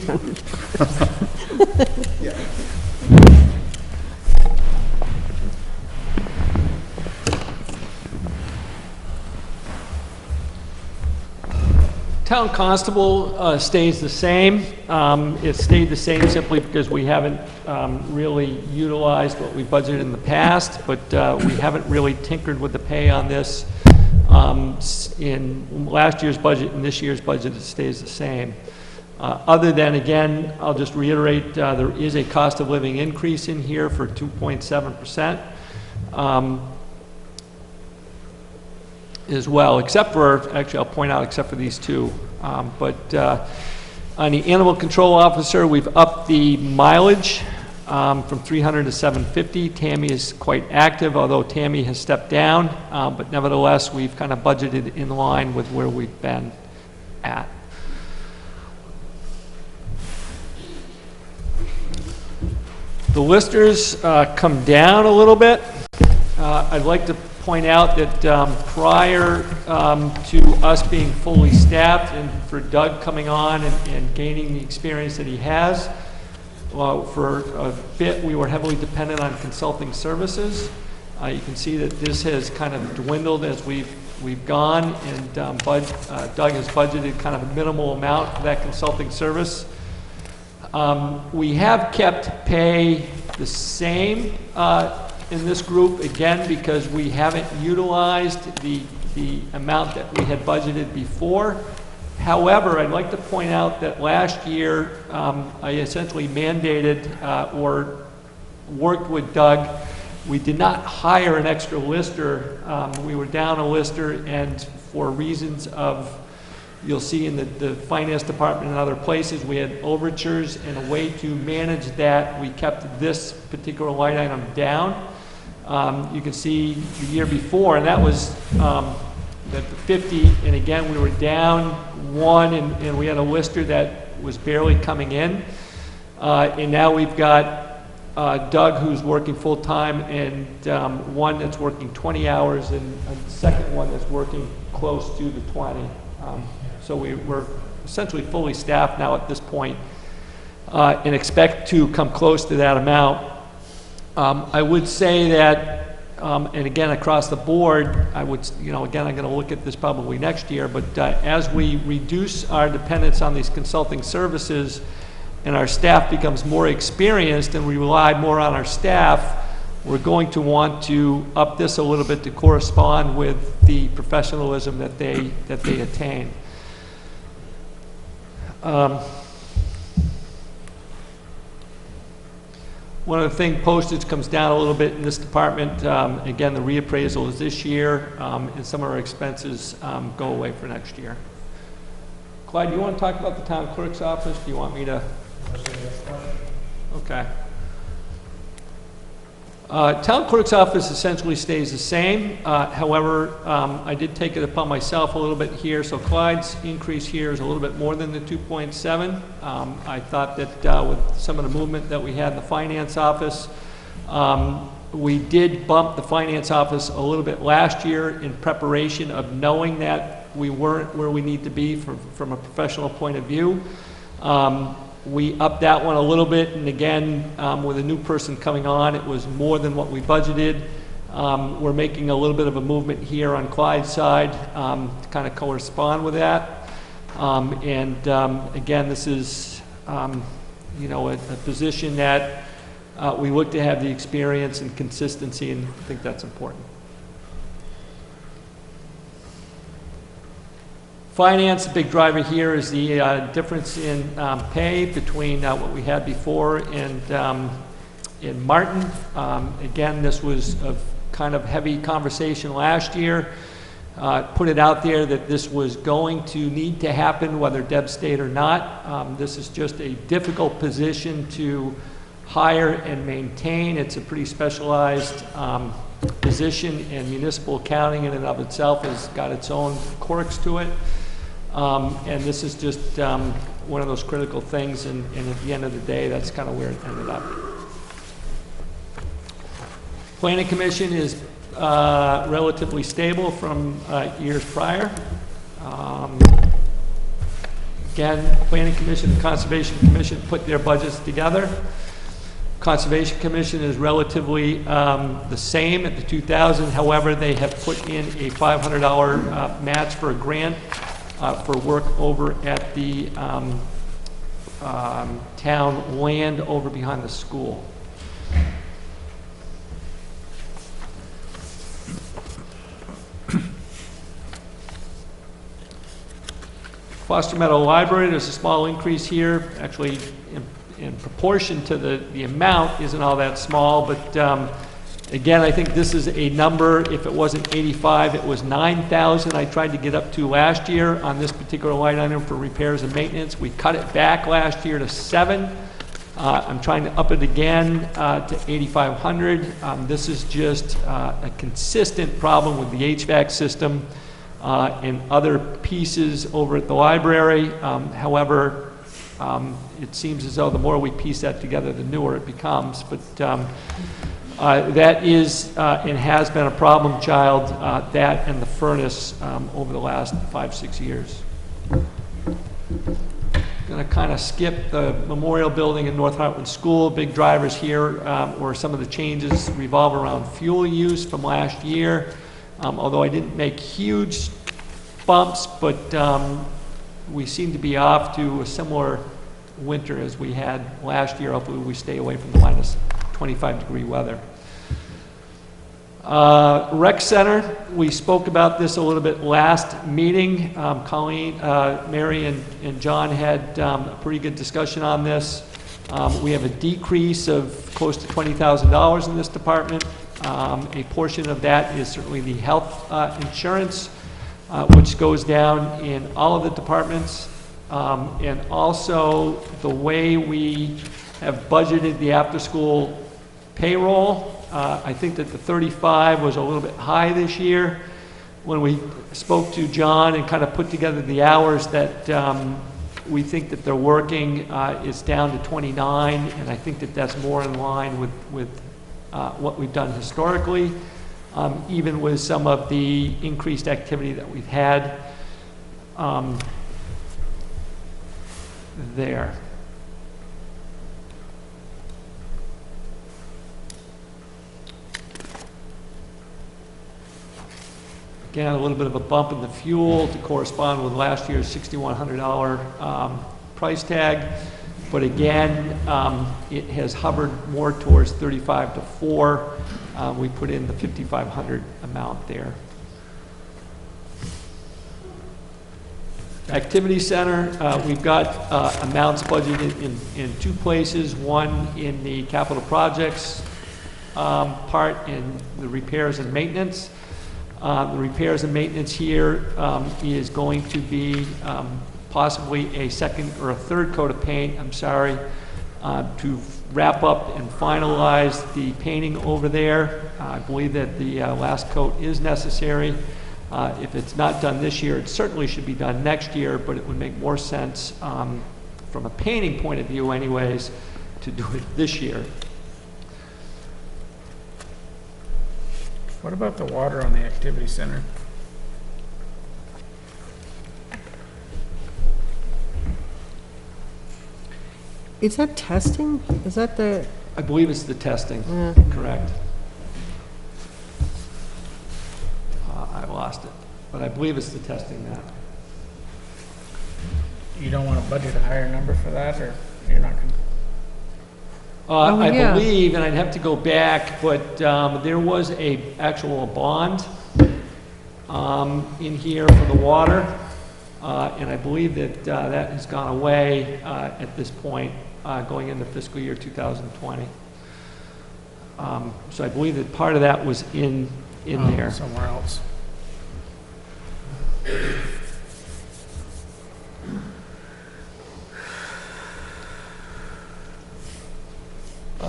Town constable stays the same. It stayed the same simply because we haven't really utilized what we budgeted in the past, but we haven't really tinkered with the pay on this. In last year's budget and this year's budget, it stays the same. Other than, again, I'll just reiterate, there is a cost of living increase in here for 2.7%. As well, except for, actually I'll point out except for these two. But on the animal control officer, we've upped the mileage from 300 to 750. Tammy is quite active, although Tammy has stepped down, but nevertheless, we've kind of budgeted in line with where we've been at. The listers come down a little bit. I'd like to point out that prior to us being fully staffed and for Doug coming on and gaining the experience that he has, for a bit we were heavily dependent on consulting services. You can see that this has kind of dwindled as we've gone, and Doug has budgeted kind of a minimal amount for that consulting service. We have kept pay the same in this group, again, because we haven't utilized the amount that we had budgeted before. However, I'd like to point out that last year, I essentially mandated or worked with Doug. We did not hire an extra lister. We were down a lister, and for reasons of, you'll see in the finance department and other places, we had overtures, and a way to manage that, we kept this particular line item down. You can see the year before, and that was the 50, and again, we were down one, and we had a lister that was barely coming in. And now we've got Doug, who's working full-time, and one that's working 20 hours, and a second one that's working close to the 20. So we're essentially fully staffed now at this point, and expect to come close to that amount. I would say that, and again, across the board, I would, again, I'm going to look at this probably next year, but as we reduce our dependence on these consulting services and our staff becomes more experienced and we rely more on our staff, we're going to want to up this a little bit to correspond with the professionalism that they attain. One other thing, postage comes down a little bit in this department. Again, the reappraisal is this year, and some of our expenses go away for next year. Clyde, do you want to talk about the town clerk's office? Do you want me to? Okay. Town clerk's office essentially stays the same. However, I did take it upon myself a little bit here. So Clyde's increase here is a little bit more than the 2.7. I thought that with some of the movement that we had in the finance office, we did bump the finance office a little bit last year in preparation of knowing that we weren't where we need to be from a professional point of view. We upped that one a little bit, and again, with a new person coming on, it was more than what we budgeted. We're making a little bit of a movement here on Clyde's side to kind of correspond with that. Again, this is, a position that we look to have the experience and consistency, and I think that's important. Finance, a big driver here is the difference in pay between what we had before and in Martin. Again, this was a kind of heavy conversation last year. Put it out there that this was going to need to happen whether Deb stayed or not. This is just a difficult position to hire and maintain. It's a pretty specialized position, and municipal accounting in and of itself has got its own quirks to it. And this is just one of those critical things, and at the end of the day, that's kind of where it ended up. Planning Commission is relatively stable from years prior. Again, Planning Commission and Conservation Commission put their budgets together. Conservation Commission is relatively the same at the 2,000. However, they have put in a $500 match for a grant for work over at the town land over behind the school. Foster Meadow Library, there's a small increase here. Actually, in proportion to the amount, isn't all that small, but again, I think this is a number. If it wasn't 85, it was 9,000 I tried to get up to last year on this particular line item for repairs and maintenance. We cut it back last year to 7. I'm trying to up it again to 8,500. This is just a consistent problem with the HVAC system and other pieces over at the library. However, it seems as though the more we piece that together, the newer it becomes. But that is and has been a problem child, that and the furnace over the last 5-6 years. Going to kind of skip the memorial building in North Hartland School. Big drivers here where some of the changes revolve around fuel use from last year. Although I didn't make huge bumps, but we seem to be off to a similar winter as we had last year. Hopefully we stay away from the minus 25-degree weather. Rec Center, we spoke about this a little bit last meeting. Colleen, Mary, and John had a pretty good discussion on this. We have a decrease of close to $20,000 in this department. A portion of that is certainly the health insurance, which goes down in all of the departments. And also the way we have budgeted the after-school payroll. I think that the 35 was a little bit high this year. When we spoke to John and kind of put together the hours that we think that they're working, is down to 29, and I think that that's more in line with what we've done historically, even with some of the increased activity that we've had there. Again, a little bit of a bump in the fuel to correspond with last year's $6,100 price tag. But again, it has hovered more towards 35 to 4. We put in the 5,500 amount there. Activity Center, we've got amounts budgeted in two places. One in the capital projects part, in the repairs and maintenance. The repairs and maintenance here is going to be possibly a second or a third coat of paint, to wrap up and finalize the painting over there. I believe that the last coat is necessary. If it's not done this year, it certainly should be done next year, but it would make more sense from a painting point of view anyways to do it this year. What about the water on the activity center? Is that testing? Is that the? I believe it's the testing, correct. I lost it, but I believe it's the testing now. You don't want to budget a higher number for that, or you're not going to? I believe, and I'd have to go back, but there was a actual bond in here for the water, and I believe that that has gone away at this point, going into fiscal year 2020. So I believe that part of that was in there. Somewhere else.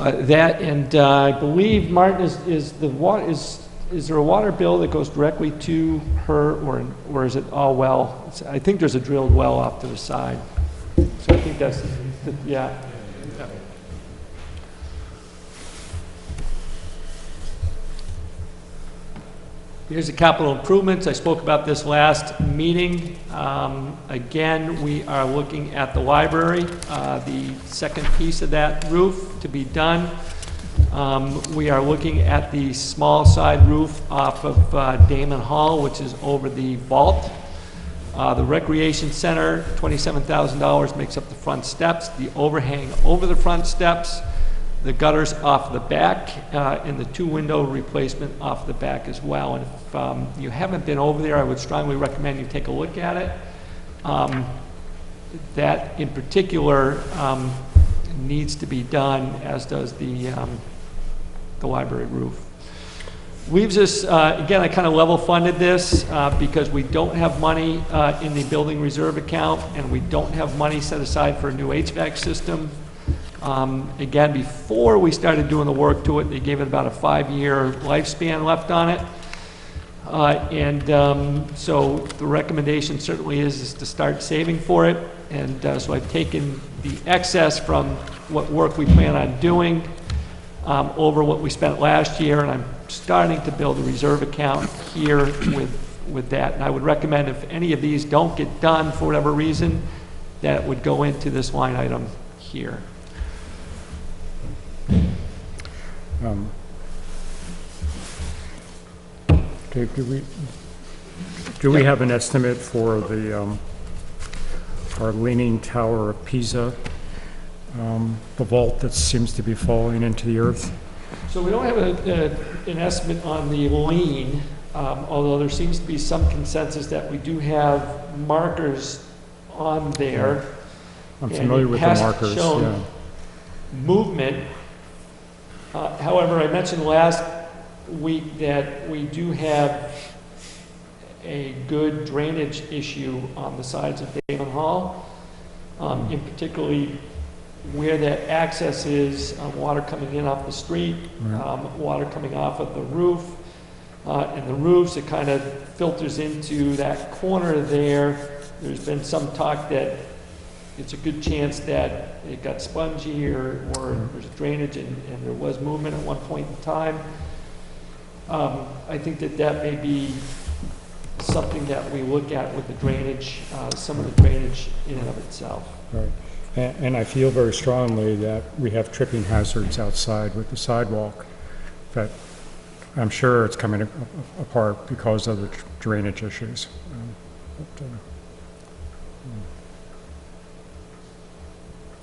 That, and I believe, Martin, is there a water bill that goes directly to her, or is it all well? I think there's a drilled well off to the side. So I think that's, yeah. Here's the capital improvements. I spoke about this last meeting. Again, we are looking at the library, the second piece of that roof to be done. We are looking at the small side roof off of Damon Hall, which is over the vault. The recreation center, $27,000, makes up the front steps, the overhang over the front steps, the gutters off the back, and the 2-window replacement off the back as well. And if you haven't been over there, I would strongly recommend you take a look at it. That in particular needs to be done, as does the library roof. Leaves us, again, I kind of level funded this because we don't have money in the building reserve account, and we don't have money set aside for a new HVAC system. Again, before we started doing the work to it, they gave it about a 5-year lifespan left on it. So the recommendation certainly is to start saving for it. And so I've taken the excess from what work we plan on doing over what we spent last year, and I'm starting to build a reserve account here with that. And I would recommend, if any of these don't get done for whatever reason, that it would go into this line item here. Dave, do we have an estimate for the our Leaning Tower of Pisa the vault that seems to be falling into the earth? So we don't have an estimate on the lien, although there seems to be some consensus that we do have markers on there. I'm familiar with the markers, and it has shown yeah. movement. However, I mentioned last week that we do have a good drainage issue on the sides of Damon Hall, in particularly where that access is, water coming in off the street, water coming off of the roof, and the roofs, it kind of filters into that corner there. There's been some talk that it's a good chance that it got spongy or there's drainage and there was movement at one point in time. I think that may be something that we look at with the drainage, some of the drainage in and of itself. Right. And I feel very strongly that we have tripping hazards outside with the sidewalk, that I'm sure it's coming apart because of the drainage issues.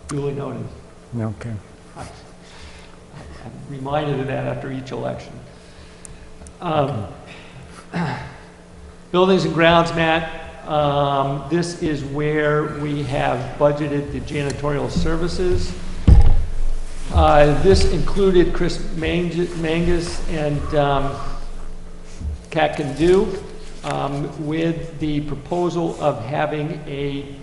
Duly noted. Okay. I'm reminded of that after each election. Buildings and grounds, Matt. This is where we have budgeted the janitorial services. This included Chris Mangus and Cat Can Do, with the proposal of having a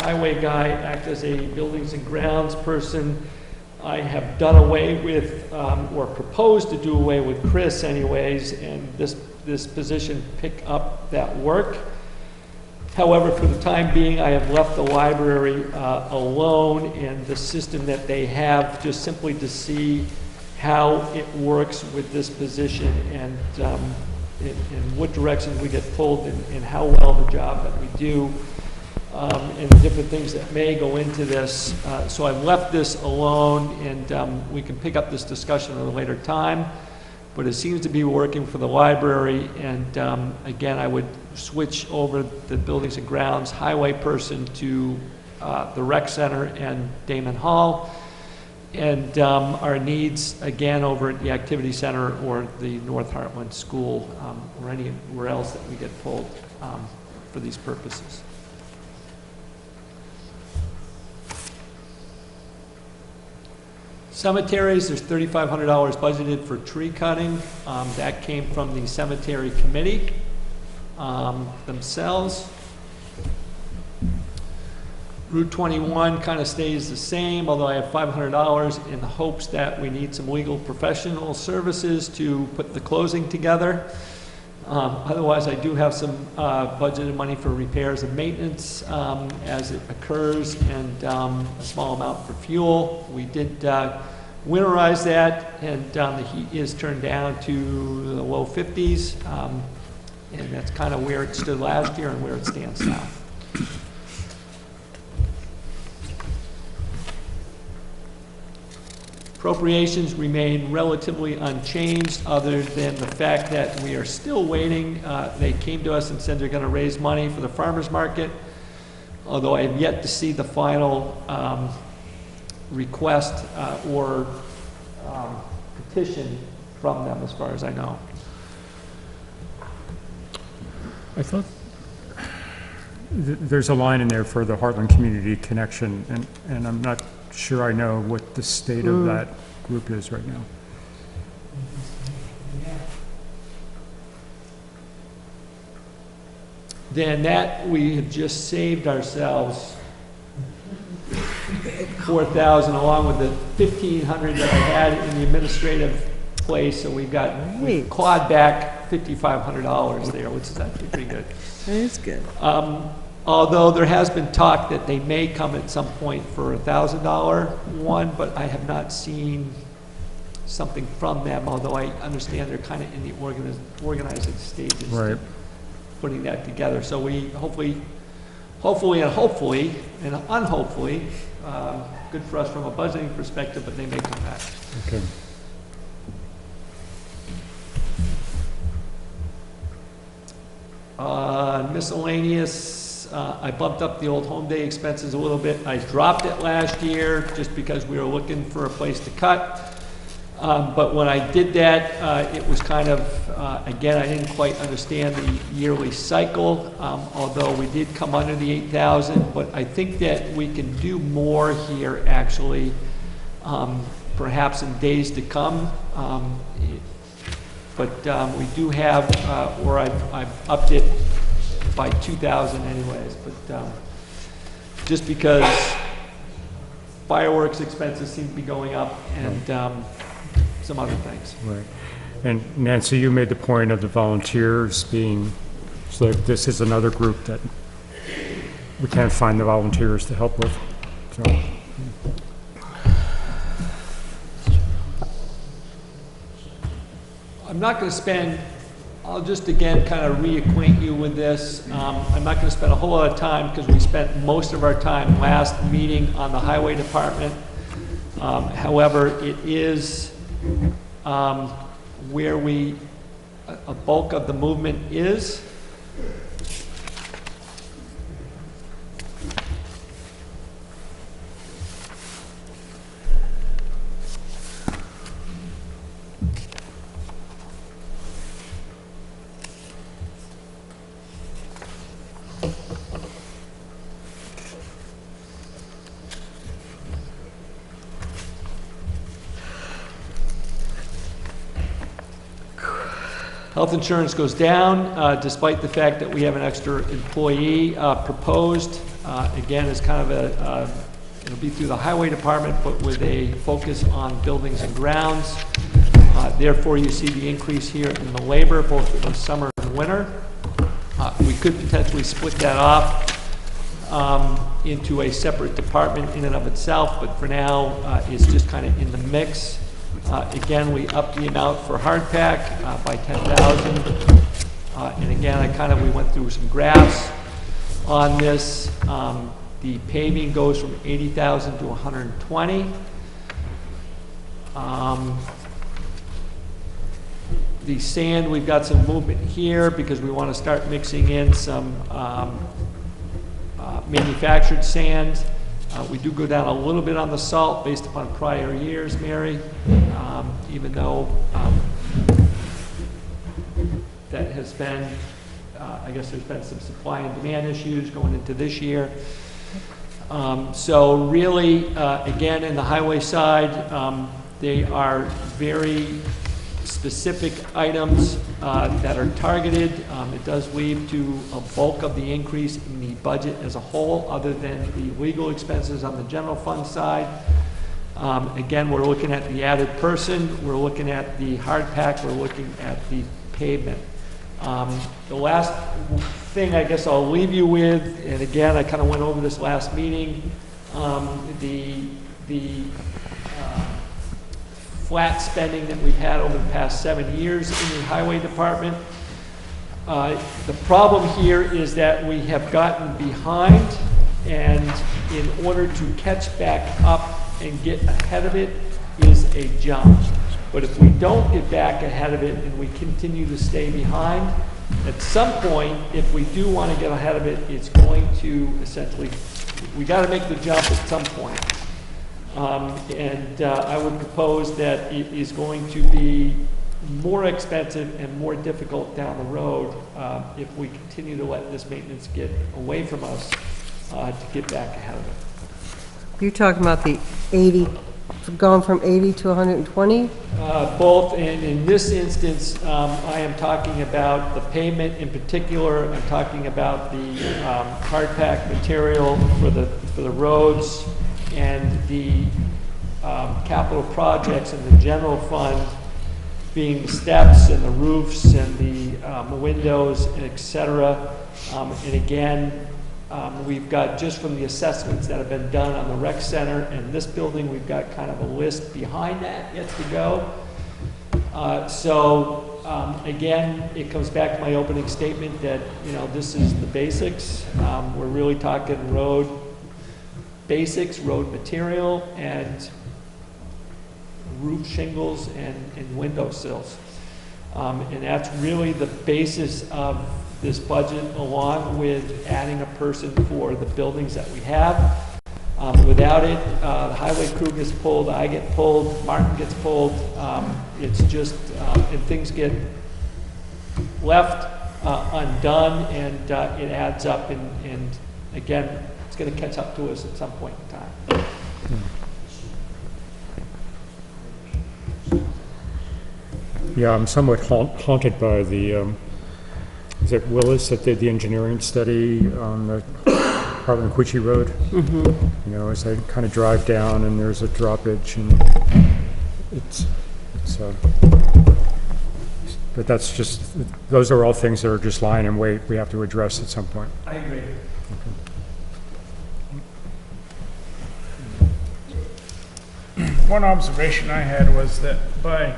highway guy act as a buildings and grounds person. I have done away with, or proposed to do away with Chris anyways, and this position pick up that work. However, for the time being, I have left the library alone and the system that they have, just simply to see how it works with this position and in what direction we get pulled and how well the job that we do, and the different things that may go into this. So I've left this alone, and we can pick up this discussion at a later time. But it seems to be working for the library, and again, I would switch over the buildings and grounds highway person to the rec center and Damon Hall, and our needs again over at the activity center or the North Heartland School, or anywhere else that we get pulled for these purposes. Cemeteries, there's $3,500 budgeted for tree cutting. That came from the cemetery committee themselves. Route 21 kind of stays the same, although I have $500 in the hopes that we need some legal professional services to put the closing together. Otherwise, I do have some budgeted money for repairs and maintenance as it occurs, and a small amount for fuel. We did winterize that, and the heat is turned down to the low 50s, and that's kind of where it stood last year and where it stands now. Appropriations remain relatively unchanged, other than the fact that we are still waiting. They came to us and said they're going to raise money for the farmers market, although I have yet to see the final request or petition from them, as far as I know. I thought there's a line in there for the Heartland Community Connection, and I'm not sure I know what the state of that group is right now. Then that we have just saved ourselves $4,000, along with the $1,500 that I had in the administrative place. So we've clawed back $5,500 there, which is actually pretty good. That is good. Although there has been talk that they may come at some point for a $1,000 one, but I have not seen something from them, although I understand they're kind of in the organizing stages, Right. putting that together. So we hopefully and unhopefully, good for us from a budgeting perspective, but they may come back. Okay. Miscellaneous, expense. I bumped up the old home day expenses a little bit. I dropped it last year just because we were looking for a place to cut. But when I did that, it was kind of, again, I didn't quite understand the yearly cycle, although we did come under the 8,000. But I think that we can do more here, actually, perhaps in days to come. But we do have, or I've upped it by 2,000 anyways. But just because fireworks expenses seem to be going up, and some other things. Right. And Nancy, you made the point of the volunteers being, so this is another group that we can't find the volunteers to help with. So. I'm not going to spend, I'll just again kind of reacquaint you with this. I'm not going to spend a whole lot of time because we spent most of our time last meeting on the highway department. However, it is where a bulk of the movement is. Health insurance goes down despite the fact that we have an extra employee proposed. Again, it's kind of it'll be through the highway department, but with a focus on buildings and grounds. Therefore, you see the increase here in the labor, both in summer and winter. We could potentially split that off into a separate department in and of itself, but for now, it's just kind of in the mix. Again, we upped the amount for hardpack by 10,000. And again, we went through some graphs on this. The paving goes from 80,000 to 120. The sand, we've got some movement here because we want to start mixing in some manufactured sand. We do go down a little bit on the salt based upon prior years, Mary, even though that has been, I guess there's been some supply and demand issues going into this year. So really, again, in the highway side, they are very specific items that are targeted. It does lead to a bulk of the increase in the budget as a whole, other than the legal expenses on the general fund side. Again, we're looking at the added person, we're looking at the hard pack, we're looking at the pavement. The last thing I guess I'll leave you with, and again, I kind of went over this last meeting, the flat spending that we've had over the past 7 years in the highway department. The problem here is that we have gotten behind, and in order to catch back up and get ahead of it is a jump. But if we don't get back ahead of it and we continue to stay behind, at some point, if we do want to get ahead of it, it's going to essentially, we got to make the jump at some point. I would propose that it is going to be more expensive and more difficult down the road if we continue to let this maintenance get away from us to get back ahead of it. You're talking about the 80, going from 80 to 120? Both, and in this instance, I am talking about the pavement in particular. I'm talking about the hard pack material for the roads, and the capital projects in the general fund being the steps and the roofs and the windows, etc. And again, we've got, just from the assessments that have been done on the rec center and this building, we've got kind of a list behind that yet to go. Again, it comes back to my opening statement that, this is the basics. We're really talking road basics, road material, and roof shingles and window sills. And that's really the basis of this budget, along with adding a person for the buildings that we have. Without it, the highway crew gets pulled, I get pulled, Martin gets pulled. It's just, and things get left undone, and it adds up, and again, it's going to catch up to us at some point in time. Yeah, I'm somewhat haunted by the, is it Willis that did the engineering study on the Hartland Quechee Road? You know, as I kind of drive down and there's a droppage, and it's but that's just, those are all things that are just lying in wait, we have to address at some point. I agree. One observation I had was that by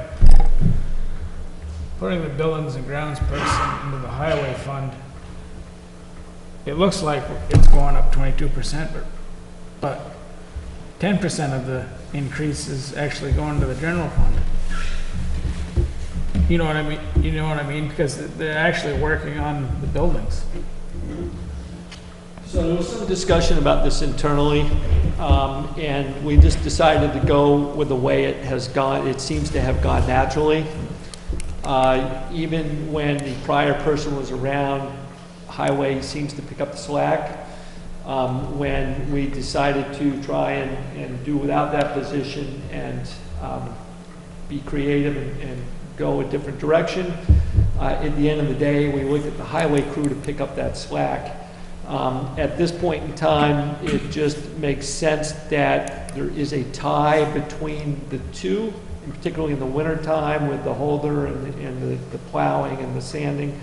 putting the buildings and grounds person into the highway fund, it looks like it's going up 22%, but 10% of the increase is actually going to the general fund. You know what I mean? You know what I mean? Because they're actually working on the buildings. So there was some discussion about this internally, and we just decided to go with the way it has gone. It seems to have gone naturally. Even when the prior person was around, highway seems to pick up the slack. When we decided to try and do without that position and be creative and go a different direction, at the end of the day, we looked at the highway crew to pick up that slack. At this point in time, it just makes sense that there is a tie between the two, and particularly in the winter time with the holder and the plowing and the sanding.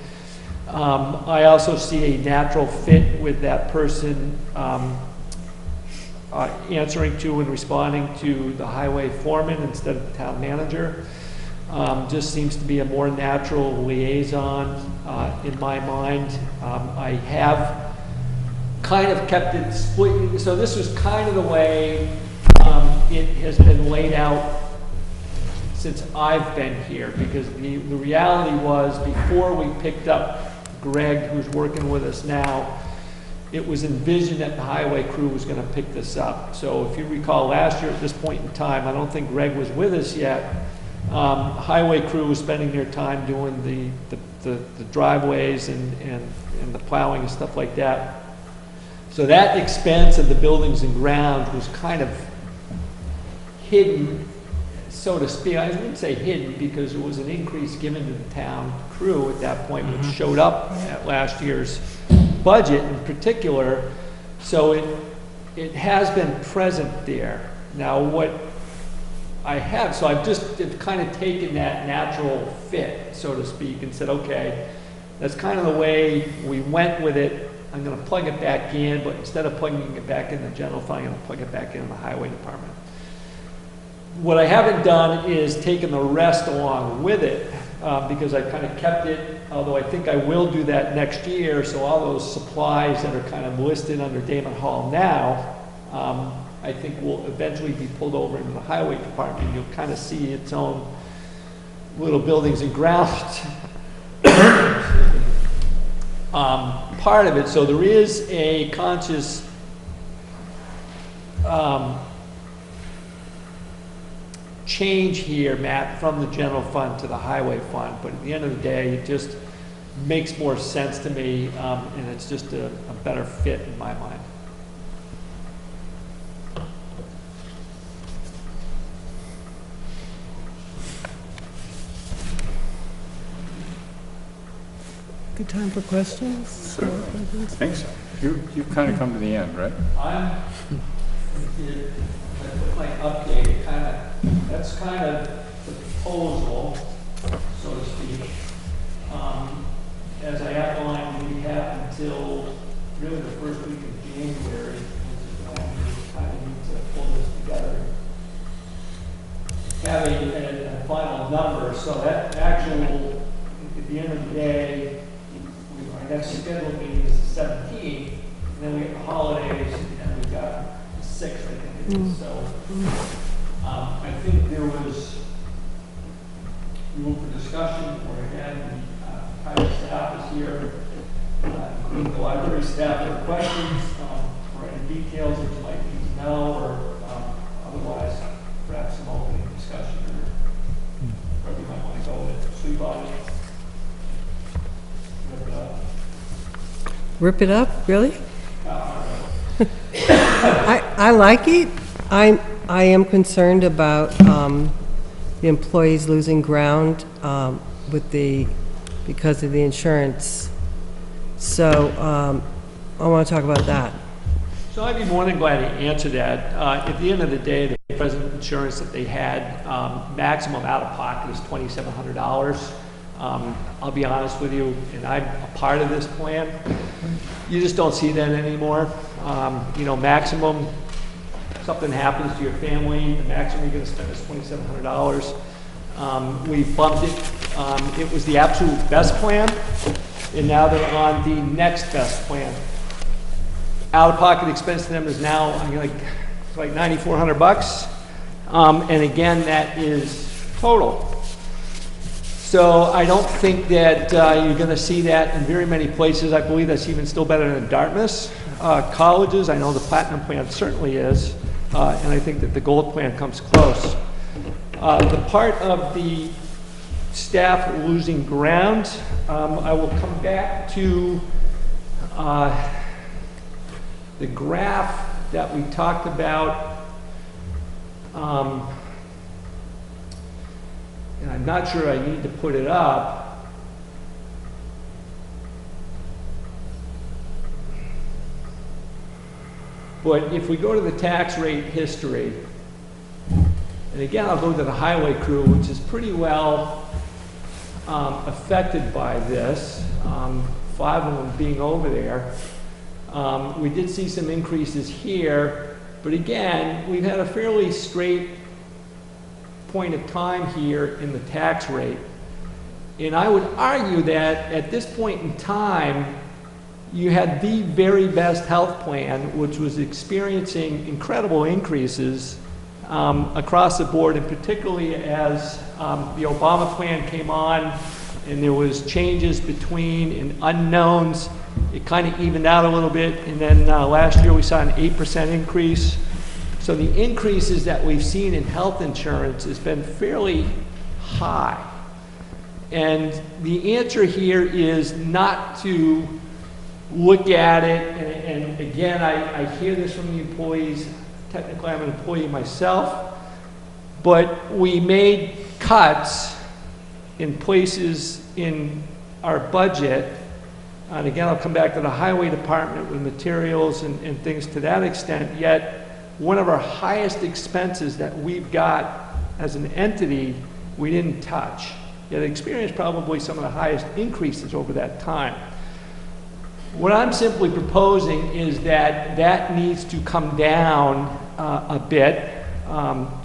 I also see a natural fit with that person answering to and responding to the highway foreman instead of the town manager. Just seems to be a more natural liaison in my mind. I have kind of kept it split. So this was kind of the way it has been laid out since I've been here, because the reality was, before we picked up Greg, who's working with us now, it was envisioned that the highway crew was going to pick this up. So if you recall last year at this point in time, I don't think Greg was with us yet. Highway crew was spending their time doing the driveways and the plowing and stuff like that. So that expense of the buildings and grounds was kind of hidden, so to speak. I wouldn't say hidden, because it was an increase given to the town crew at that point, which showed up at last year's budget in particular. So it has been present there. Now what I have, so I've just kind of taken that natural fit, so to speak, and said, okay, that's kind of the way we went with it. I'm going to plug it back in, but instead of plugging it back in the general fund, I'm going to plug it back in the highway department. What I haven't done is taken the rest along with it, because I kind of kept it, although I think I will do that next year. So all those supplies that are kind of listed under Damon Hall now, I think will eventually be pulled over into the highway department. You'll kind of see its own little buildings and grounds part of it. So there is a conscious change here, Matt, from the general fund to the highway fund. But at the end of the day, it just makes more sense to me, and it's just a better fit in my mind. Good time for questions? I think so. You've kind of come to the end, right? I put my update, that's kind of the proposal, so to speak. As I outlined, we have until really the first week of January, which is when we kind of need to pull this together. Have a final number, so that actual, at the end of the day, our next scheduled meeting is the 17th, and then we have the holidays, and we've got the 6th, I think it is. So I think there was room for discussion, or again, the private staff is here the library staff for questions, or any details that you might need to know, or otherwise, perhaps some opening discussion, or wherever you might want to go with it. Sleep on it. Rip it up. Rip it up, really? I like it. I am concerned about the employees losing ground because of the insurance. So I want to talk about that. So I'd be more than glad to answer that. At the end of the day, the present insurance that they had, maximum out-of-pocket is $2,700. I'll be honest with you, and I'm a part of this plan. You just don't see that anymore. You know, maximum, something happens to your family, the maximum you're going to spend is $2,700. We bumped it. It was the absolute best plan, and now they're on the next best plan. Out-of-pocket expense to them is now, like $9,400. And again, that is total. So I don't think that you're going to see that in very many places. I believe that's even still better than Dartmouth. Colleges, I know the Platinum plan certainly is, and I think that the Gold plan comes close. The part of the staff losing ground, I will come back to the graph that we talked about. And I'm not sure I need to put it up. But if we go to the tax rate history, and again, I'll go to the highway crew, which is pretty well affected by this, 5 of them being over there. We did see some increases here, but again, we've had a fairly straight point of time here in the tax rate. And I would argue that at this point in time, you had the very best health plan, which was experiencing incredible increases across the board, and particularly as the Obama plan came on and there was changes between and unknowns, it kind of evened out a little bit. And then last year we saw an 8% increase. So the increases that we've seen in health insurance has been fairly high. And the answer here is not to look at it, and again, I hear this from the employees. Technically, I'm an employee myself, but we made cuts in places in our budget. And again, I'll come back to the highway department with materials and things to that extent, yet one of our highest expenses that we've got as an entity, we didn't touch. Yet experienced probably some of the highest increases over that time. What I'm simply proposing is that that needs to come down a bit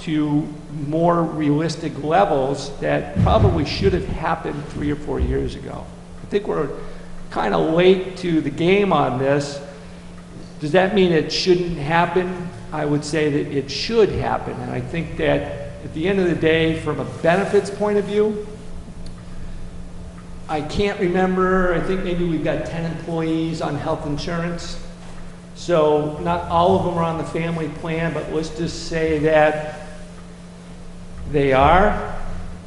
to more realistic levels that probably should have happened 3 or 4 years ago. I think we're kind of late to the game on this. Does that mean it shouldn't happen? I would say that it should happen, and I think that at the end of the day, from a benefits point of view, I can't remember, I think maybe we've got 10 employees on health insurance, so not all of them are on the family plan, but let's just say that they are.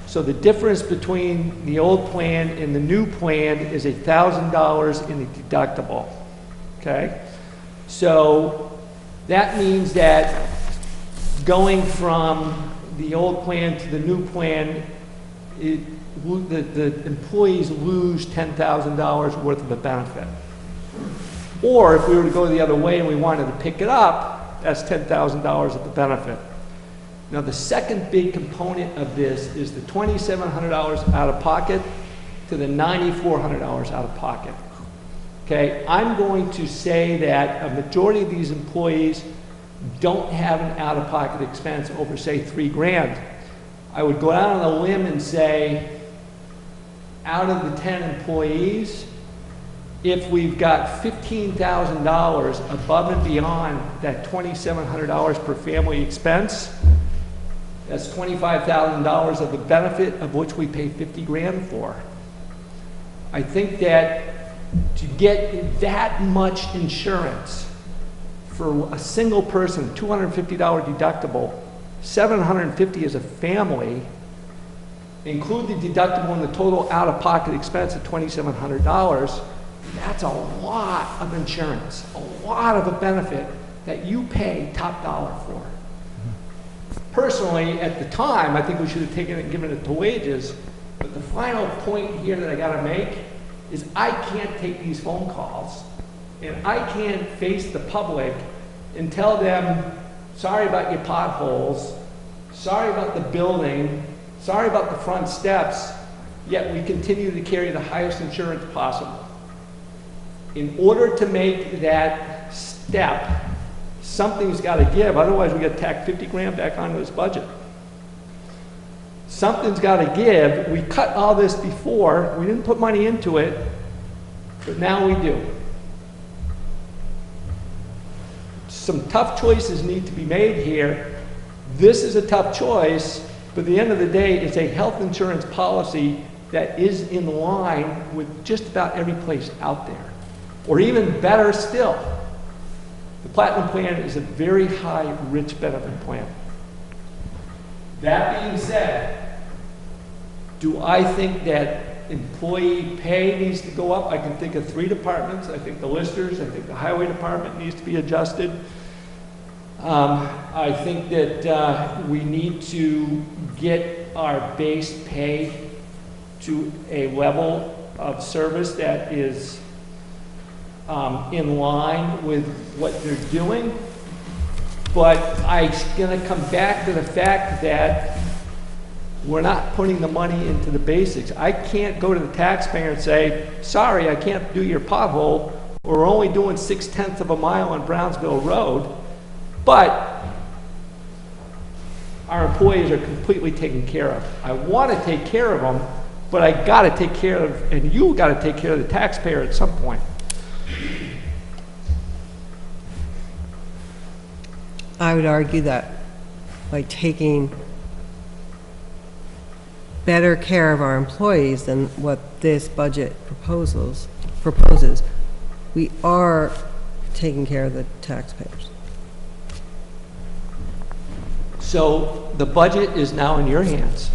So the difference between the old plan and the new plan is $1,000 in the deductible, okay? So that means that going from the old plan to the new plan, the employees lose $10,000 worth of a benefit. Or if we were to go the other way and we wanted to pick it up, that's $10,000 of the benefit. Now the second big component of this is the $2,700 out of pocket to the $9,400 out of pocket. Okay, I'm going to say that a majority of these employees don't have an out-of-pocket expense over, say, $3,000. I would go out on a limb and say, out of the 10 employees, if we've got $15,000 above and beyond that $2,700 per family expense, that's $25,000 of the benefit of which we pay $50,000 for. I think that to get that much insurance for a single person, $250 deductible, $750 as a family, include the deductible and the total out-of-pocket expense of $2,700, that's a lot of insurance, a lot of a benefit that you pay top dollar for. Personally, at the time, I think we should have taken it and given it to wages, but the final point here that I gotta make is I can't take these phone calls and I can't face the public and tell them, sorry about your potholes, sorry about the building, sorry about the front steps, yet we continue to carry the highest insurance possible. In order to make that step, something's got to give, otherwise we got to tack 50 grand back onto this budget. Something's got to give. We cut all this before, we didn't put money into it, but now we do. Some tough choices need to be made here. This is a tough choice, but at the end of the day, it's a health insurance policy that is in line with just about every place out there. Or even better still, the Platinum Plan is a very high, rich benefit plan. That being said, do I think that employee pay needs to go up? I can think of 3 departments. I think the listers, I think the highway department needs to be adjusted. I think that we need to get our base pay to a level of service that is in line with what they're doing. But I'm going to come back to the fact that we're not putting the money into the basics. I can't go to the taxpayer and say, sorry, I can't do your pothole, or we're only doing 6/10 of a mile on Brownsville Road, but our employees are completely taken care of. I want to take care of them, but I got to take care of, and you got to take care of the taxpayer at some point. I would argue that by taking better care of our employees than what this budget proposes, we are taking care of the taxpayers. So the budget is now in your hands.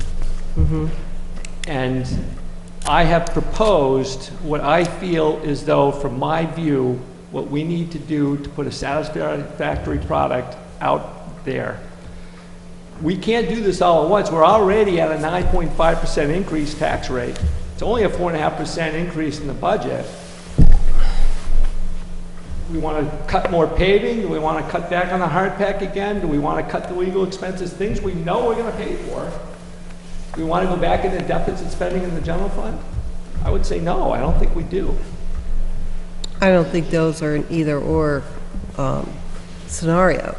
And I have proposed what I feel is though, from my view, what we need to do to put a satisfactory product out there. We can't do this all at once. We're already at a 9.5% increase tax rate. It's only a 4.5% increase in the budget. We want to cut more paving? Do we want to cut back on the hard pack again? Do we want to cut the legal expenses? Things we know we're going to pay for. Do we want to go back into deficit spending in the general fund? I would say no, I don't think we do. I don't think those are an either-or scenario.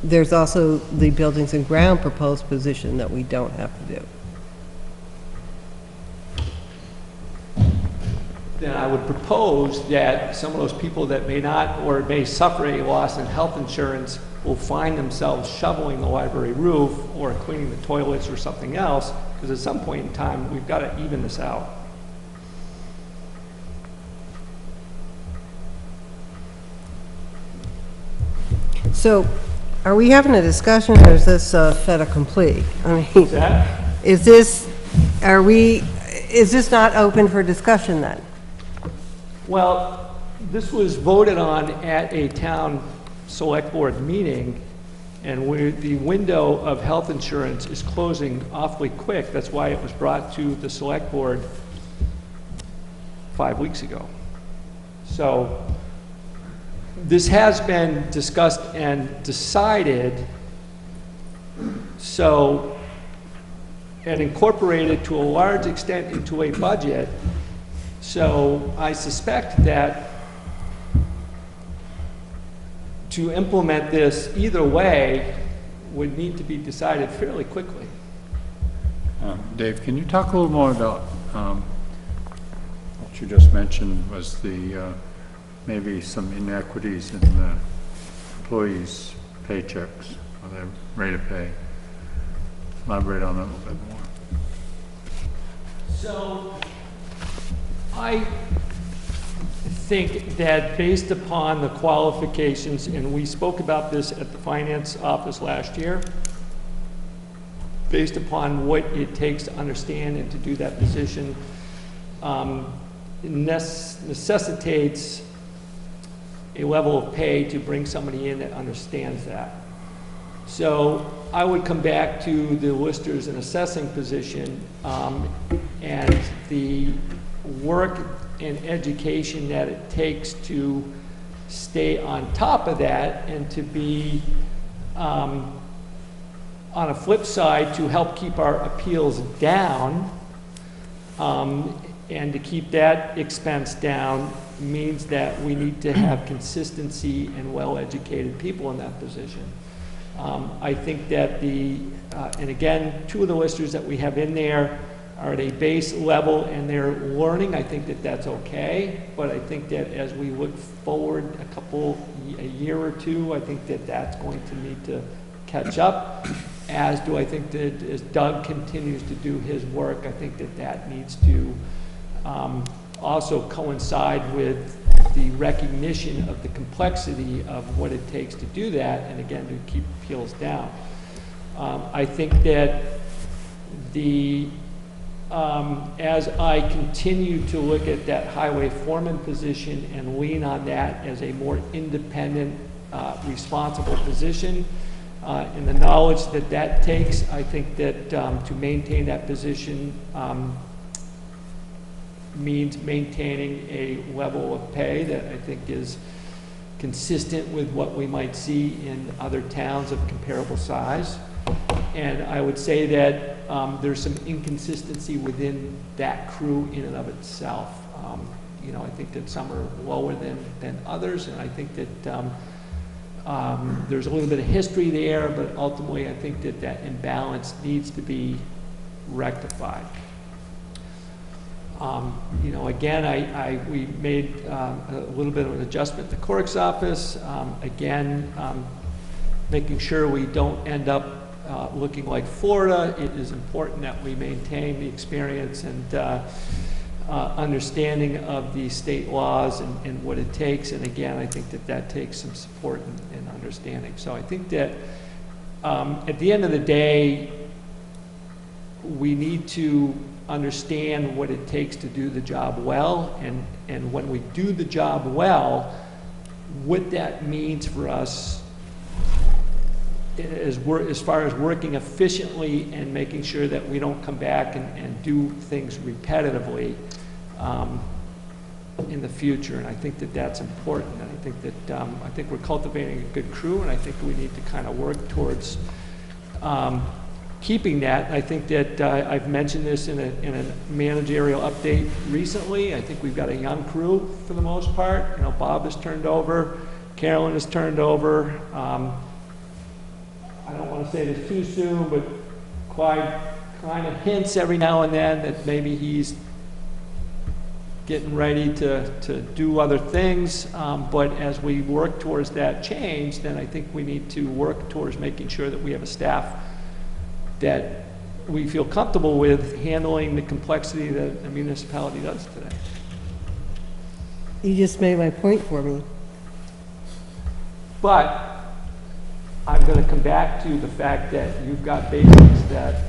There's also the buildings and ground proposed position that we don't have to do. Then I would propose that some of those people that may not or may suffer a loss in health insurance will find themselves shoveling the library roof or cleaning the toilets or something else, because at some point in time, we've got to even this out. So, are we having a discussion, or is this fait accompli? I mean, What's that? is this not open for discussion then? Well, this was voted on at a town select board meeting, and the window of health insurance is closing awfully quick. That's why it was brought to the select board 5 weeks ago. So this has been discussed and decided, so, and incorporated to a large extent into a budget. So I suspect that to implement this either way would need to be decided fairly quickly. Dave, can you talk a little more about what you just mentioned was the maybe some inequities in the employees' paychecks or their rate of pay? Elaborate on that a little bit more. So think that based upon the qualifications, and we spoke about this at the finance office last year, based upon what it takes to understand and to do that position, necessitates a level of pay to bring somebody in that understands that. So I would come back to the listers and assessing position, and the work and education that it takes to stay on top of that and to be, on a flip side, to help keep our appeals down, and to keep that expense down means that we need to have consistency and well-educated people in that position. I think that and again, 2 of the listers that we have in there are at a base level and they're learning. I think that that's okay, but I think that as we look forward a year or 2, I think that that's going to need to catch up, as do I think that as Doug continues to do his work, I think that that needs to also coincide with the recognition of the complexity of what it takes to do that, and again, to keep appeals down. I think that as I continue to look at that highway foreman position and lean on that as a more independent, responsible position, and the knowledge that that takes, I think that to maintain that position means maintaining a level of pay that I think is consistent with what we might see in other towns of comparable size. And I would say that there's some inconsistency within that crew in and of itself. You know, I think that some are lower than others, and I think that there's a little bit of history there, but ultimately I think that that imbalance needs to be rectified. You know, again, we made a little bit of an adjustment in the clerk's office. Again, making sure we don't end up looking like Florida. It is important that we maintain the experience and understanding of the state laws and what it takes. And again, I think that that takes some support and understanding. So I think that at the end of the day, we need to understand what it takes to do the job well, and when we do the job well, what that means for us as far as working efficiently and making sure that we don't come back and do things repetitively in the future. And I think that that's important. And I think that I think we're cultivating a good crew, and I think we need to kind of work towards keeping that. I think that I've mentioned this in a managerial update recently. I think we've got a young crew for the most part. You know, Bob has turned over, Carolyn has turned over. I don't want to say this too soon, but Clyde kind of hints every now and then that maybe he's getting ready to do other things. But as we work towards that change, then I think we need to work towards making sure that we have a staff that we feel comfortable with handling the complexity that a municipality does today. You just made my point for me. But I'm going to come back to the fact that you've got basics that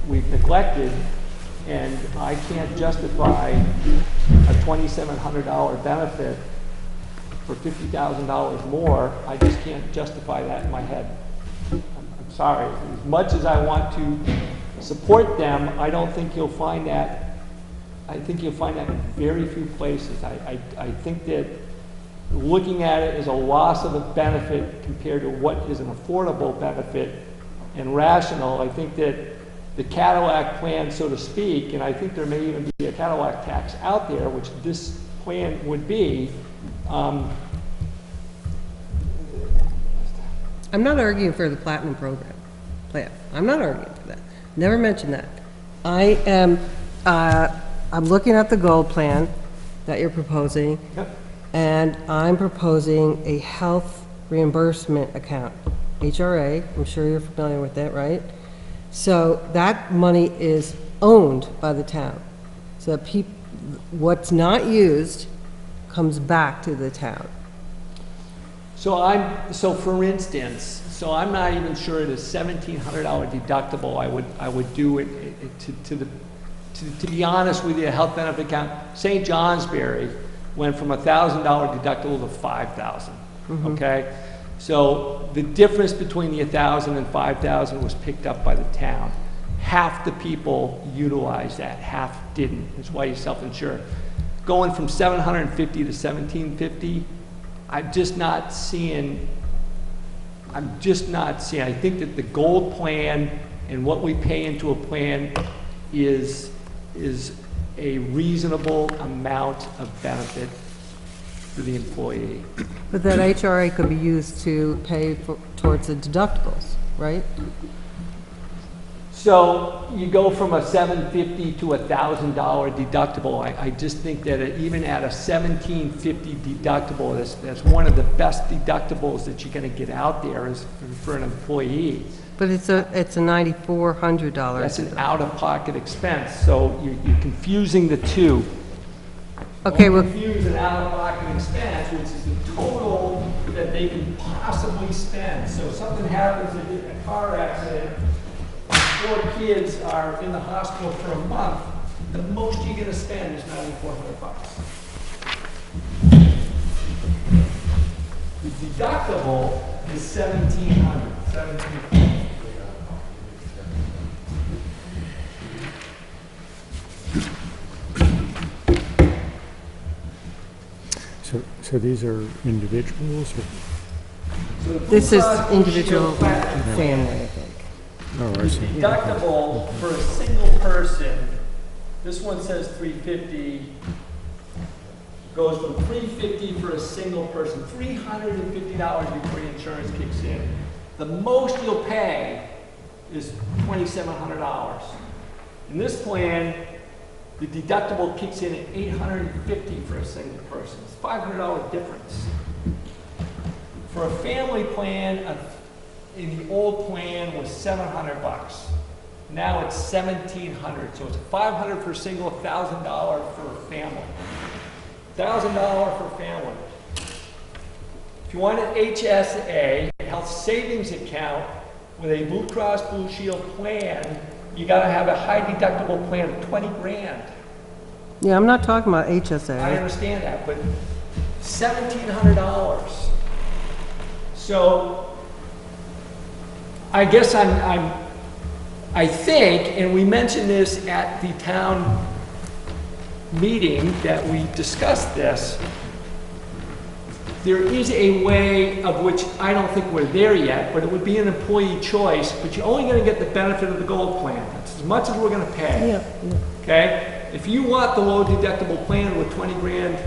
we've neglected, and I can't justify a $2,700 benefit for $50,000 more. I just can't justify that in my head. I'm sorry. As much as I want to support them, I don't think you'll find that. I think you'll find that in very few places. I think that looking at it as a loss of a benefit compared to what is an affordable benefit and rational, I think that the Cadillac plan, so to speak, and I think there may even be a Cadillac tax out there, which this plan would be. I'm not arguing for the Platinum program plan. I'm not arguing for that. Never mentioned that. I am, I'm looking at the gold plan that you're proposing. Yep. And I'm proposing a health reimbursement account, HRA. I'm sure you're familiar with that, right? So that money is owned by the town. So that what's not used comes back to the town. So for instance, I'm not even sure at a $1,700 deductible, I would do it to be honest with you, a health benefit account. St. Johnsbury went from $1,000 deductible to $5,000, okay? So the difference between the 1,000 and 5,000 was picked up by the town. Half the people utilized that, half didn't. That's why you self-insure. Going from 750 to 1,750, I'm just not seeing, I think that the gold plan and what we pay into a plan is a reasonable amount of benefit for the employee. But that HRA could be used to pay towards the deductibles, right? So you go from a $750 to $1,000 deductible. I just think that even at a $1,750 deductible, that's one of the best deductibles that you're going to get out there is for an employee. But it's a $9,400. That's an out-of-pocket expense. So you're confusing the two. Okay, Don't well, confuse an out-of-pocket expense, which is the total that they can possibly spend. So if something happens, they get in a car accident, 4 kids are in the hospital for a month, the most you're going to spend is $9,400. The deductible is $1,700. So these are individuals? Or? So this is Blue Cross Blue individual Shield plan, family, I think. Oh, I see. deductible for a single person, this one says $350, goes from $350 for a single person, $350 before your insurance kicks in. The most you'll pay is $2,700. In this plan, the deductible kicks in at $850 for a single person. It's a $500 difference. For a family plan, in the old plan was $700. Now it's $1,700. So it's $500 for a single, $1,000 for a family. $1,000 for a family. If you want an HSA, health savings account, with a Blue Cross Blue Shield plan, you got to have a high deductible plan of 20 grand. Yeah, I'm not talking about HSA. I understand that, but $1,700. So I guess I think, and we mentioned this at the town meeting that we discussed this, there is a way of which I don't think we're there yet, but it would be an employee choice, but you're only going to get the benefit of the gold plan. That's as much as we're going to pay. Yeah. Okay? If you want the low deductible plan with 20 grand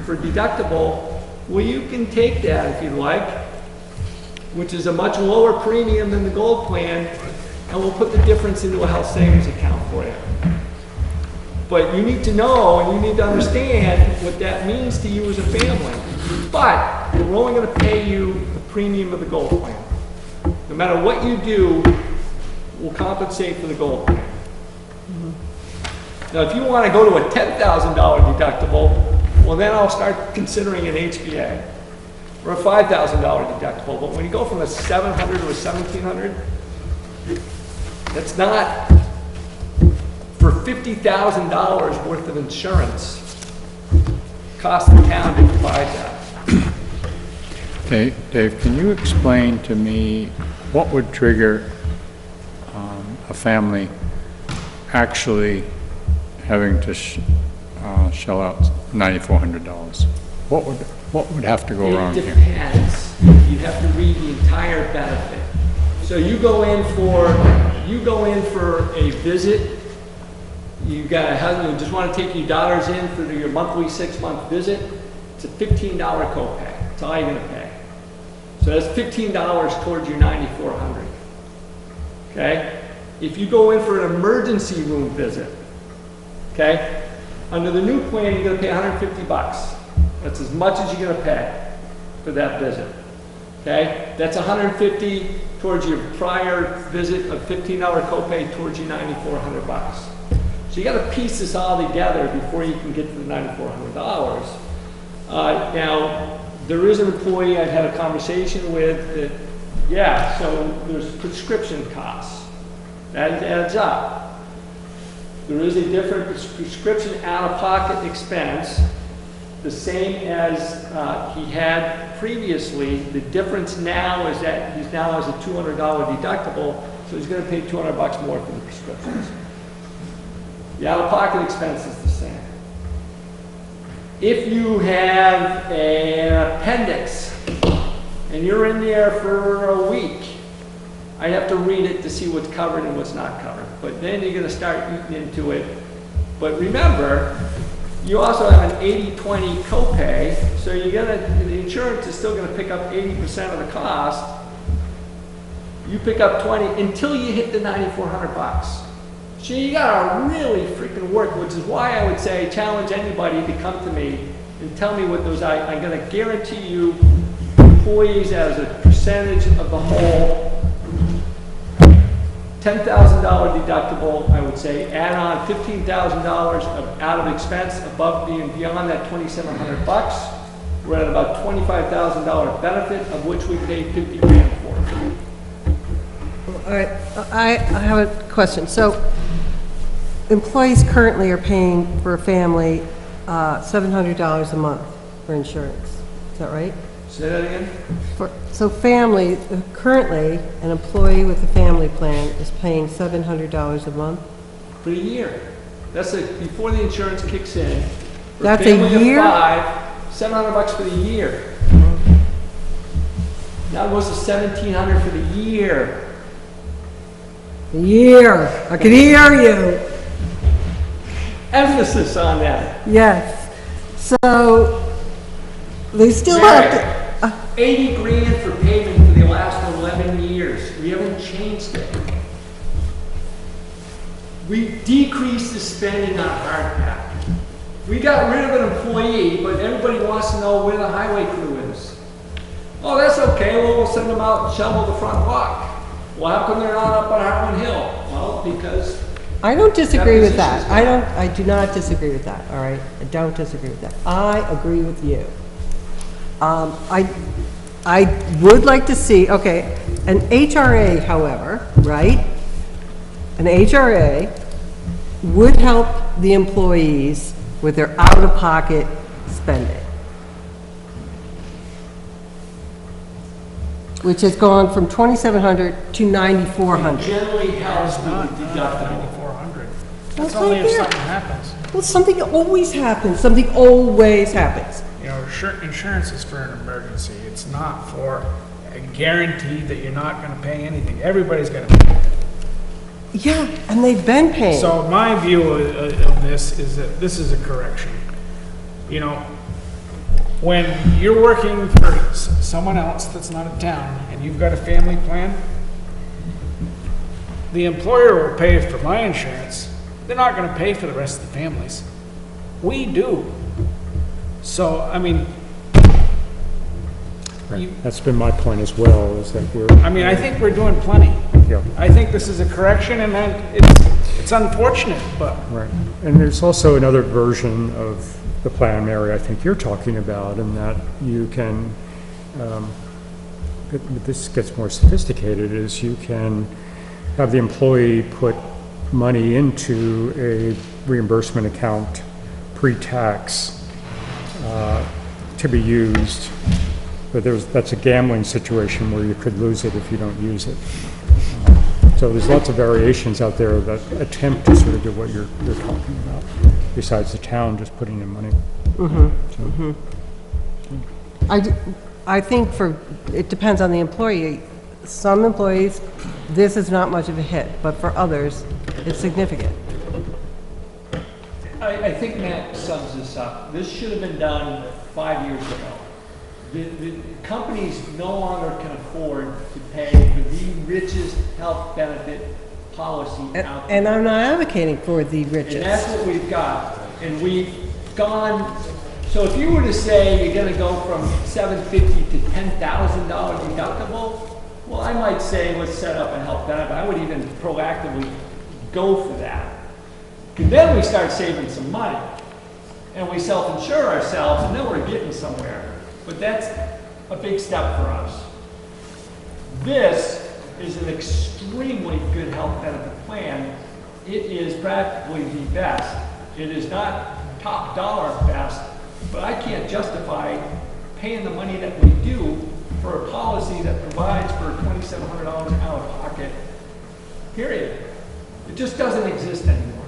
for deductible, well, you can take that if you'd like, which is a much lower premium than the gold plan, and we'll put the difference into a health savings account for you. But you need to know and you need to understand what that means to you as a family. But we're only going to pay you the premium of the gold plan. No matter what you do, we'll compensate for the gold plan. Now, if you want to go to a $10,000 deductible, well, then I'll start considering an HBA or a $5,000 deductible. But when you go from a $700 to a $1,700, that's not for $50,000 worth of insurance. Cost the town to provide that. Dave, can you explain to me what would trigger a family actually having to shell out $9,400? What would have to go wrong It here? depends. You have to read the entire benefit. So you go in for a visit. You got a husband who just want to take your daughters in for your monthly 6-month visit. It's a $15 copay. That's all you're going to pay. So that's $15 towards your $9,400. Okay? If you go in for an emergency room visit, okay, under the new plan you're going to pay $150. That's as much as you're going to pay for that visit. Okay? That's $150 towards your prior visit, a $15 copay towards your $9,400. So you got to piece this all together before you can get to the $9,400. Now, there is an employee I've had a conversation with that, yeah, so there's prescription costs. That adds up. There is a different prescription out-of-pocket expense, the same as he had previously. The difference now is that he now has a $200 deductible, so he's going to pay $200 more for the prescriptions. The out-of-pocket expense is the same. If you have an appendix and you're in there for a week, I have to read it to see what's covered and what's not covered. But then you're going to start eating into it. But remember, you also have an 80-20 copay, so the insurance is still going to pick up 80% of the cost. You pick up 20 until you hit the $9,400. So you gotta really freaking work, which is why I would say challenge anybody to come to me and tell me what those I'm gonna guarantee you employees as a percentage of the whole $10,000 deductible, I would say, add on $15,000 of out of expense above and beyond that $2,700. We're at about $25,000 benefit, of which we paid $50 grand for. All right, I have a question. So employees currently are paying for a family $700 a month for insurance. Is that right? Say that again? So family, currently, an employee with a family plan is paying $700 a month? For a year. That's before the insurance kicks in. For That's family a year? Of 5, $700 for the year. Now it goes to $1,700 for the year. Year. I can hear you. Emphasis on that. Yes. So they still have to. 80 grand for payment for the last 11 years. We haven't changed it. We decreased the spending on hardback. We got rid of an employee, but everybody wants to know where the highway crew is. Oh, that's okay. Well, we'll send them out and shovel the front walk. Well, how come they're not up on Hartland Hill? Well, because I don't disagree with that. I do not disagree with that, all right? I don't disagree with that. I agree with you. I would like to see, okay, an HRA, however, right? An HRA would help the employees with their out-of-pocket spending, which has gone from $2,700 to $9,400. generally helps with Not the deductible. $9,400. That's That's only right if there. something happens. Well, something always happens. Something always happens. You know, insurance is for an emergency. It's not for a guarantee that you're not gonna pay anything. Everybody's gonna pay. Yeah, and they've been paying. So my view of this is that this is a correction. You know, when you're working for someone else that's not in town and you've got a family plan, the employer will pay for my insurance. They're not gonna pay for the rest of the families. We do. So, I mean, That's been my point as well, is that I think we're doing plenty. Yeah. I think this is a correction, and it's unfortunate, but Right. And there's also another version of the plan, Mary, I think you're talking about, in that you can, but this gets more sophisticated, is you can have the employee put money into a reimbursement account pre-tax to be used, but that's a gambling situation where you could lose it if you don't use it. So there's lots of variations out there that attempt to sort of do what you're talking about, besides the town just putting in money. I think it depends on the employee. Some employees, this is not much of a hit, but for others, it's significant. I think Matt sums this up. This should have been done 5 years ago. The companies no longer can afford to pay for the richest health benefit policy out there. And I'm not advocating for the And richest. that's what we've got. And we've gone, so if you were to say you're gonna go from $750 to $10,000 deductible, well, I might say let's set up a health benefit. I would even proactively go for that. And then we start saving some money. and we self-insure ourselves, and then we're getting somewhere. But that's a big step for us. This is an extremely good health benefit plan. It is practically the best. It is not top dollar best, but I can't justify paying the money that we do for a policy that provides for $2,700 out of pocket, period. It just doesn't exist anymore.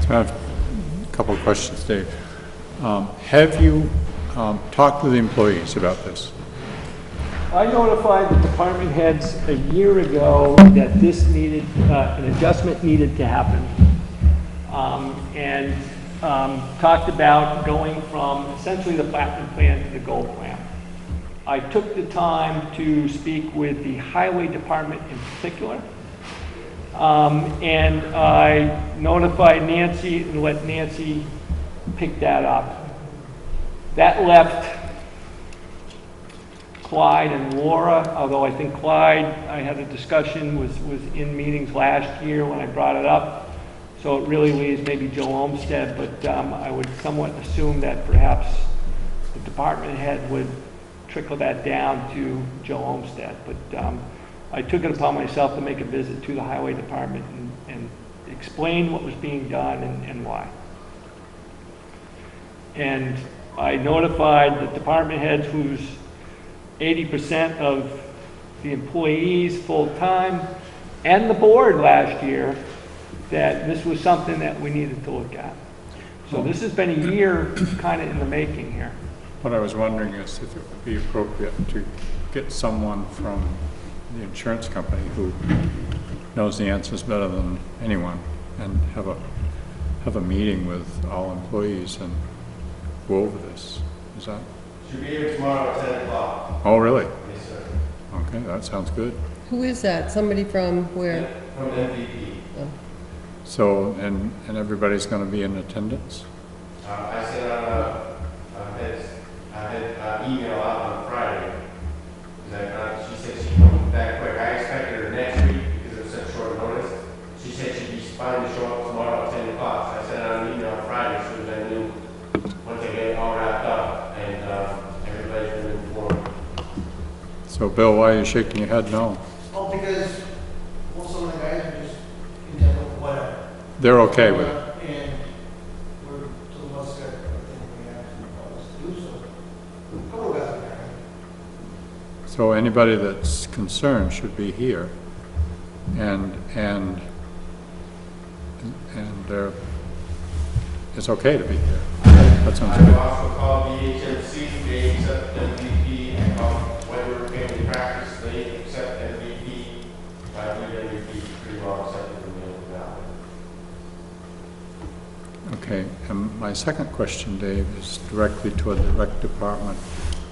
So I have a couple of questions, Dave. Have you talked with the employees about this? I notified the department heads a year ago that this needed, an adjustment needed to happen. And talked about going from essentially the platinum plan to the gold plan. I took the time to speak with the highway department in particular. And I notified Nancy and let Nancy pick that up. That left Clyde and Laura, although I think Clyde, I had a discussion, was in meetings last year when I brought it up. So it really leaves maybe Joe Olmsted, but I would somewhat assume that perhaps the department head would trickle that down to Joe Olmsted. But I took it upon myself to make a visit to the highway department and explain what was being done and why. And I notified the department heads whose 80% of the employees full-time and the board last year that this was something that we needed to look at. So this has been a year kind of in the making here. What I was wondering is if it would be appropriate to get someone from the insurance company who knows the answers better than anyone and have a meeting with all employees and go over this. Is that? Should be here tomorrow at 10 o'clock. Oh, really? Yes, sir. Okay, that sounds good. Who is that? Somebody from where? From MVP. So, and everybody's going to be in attendance? I sent out an email out on Friday. She said she'd come back quick. I expected her next week because it was such short notice. She said she'd be fine to show up tomorrow at 10 o'clock. So I sent out an email on Friday so that I knew once I get it all wrapped up and everybody's been informed. So, Bill, why are you shaking your head no? Oh, because some of the guys are just content with whatever. They're okay with it? And we're to the most good everything we have to do, so go with that. So anybody that's concerned should be here, and it's okay to be here. That sounds I've good. also called VHMC, they accept MVP, whether family practice, they accept MVP. I believe MVP pretty well accepted in the valley. Okay, and my second question, Dave, is directly toward the rec department.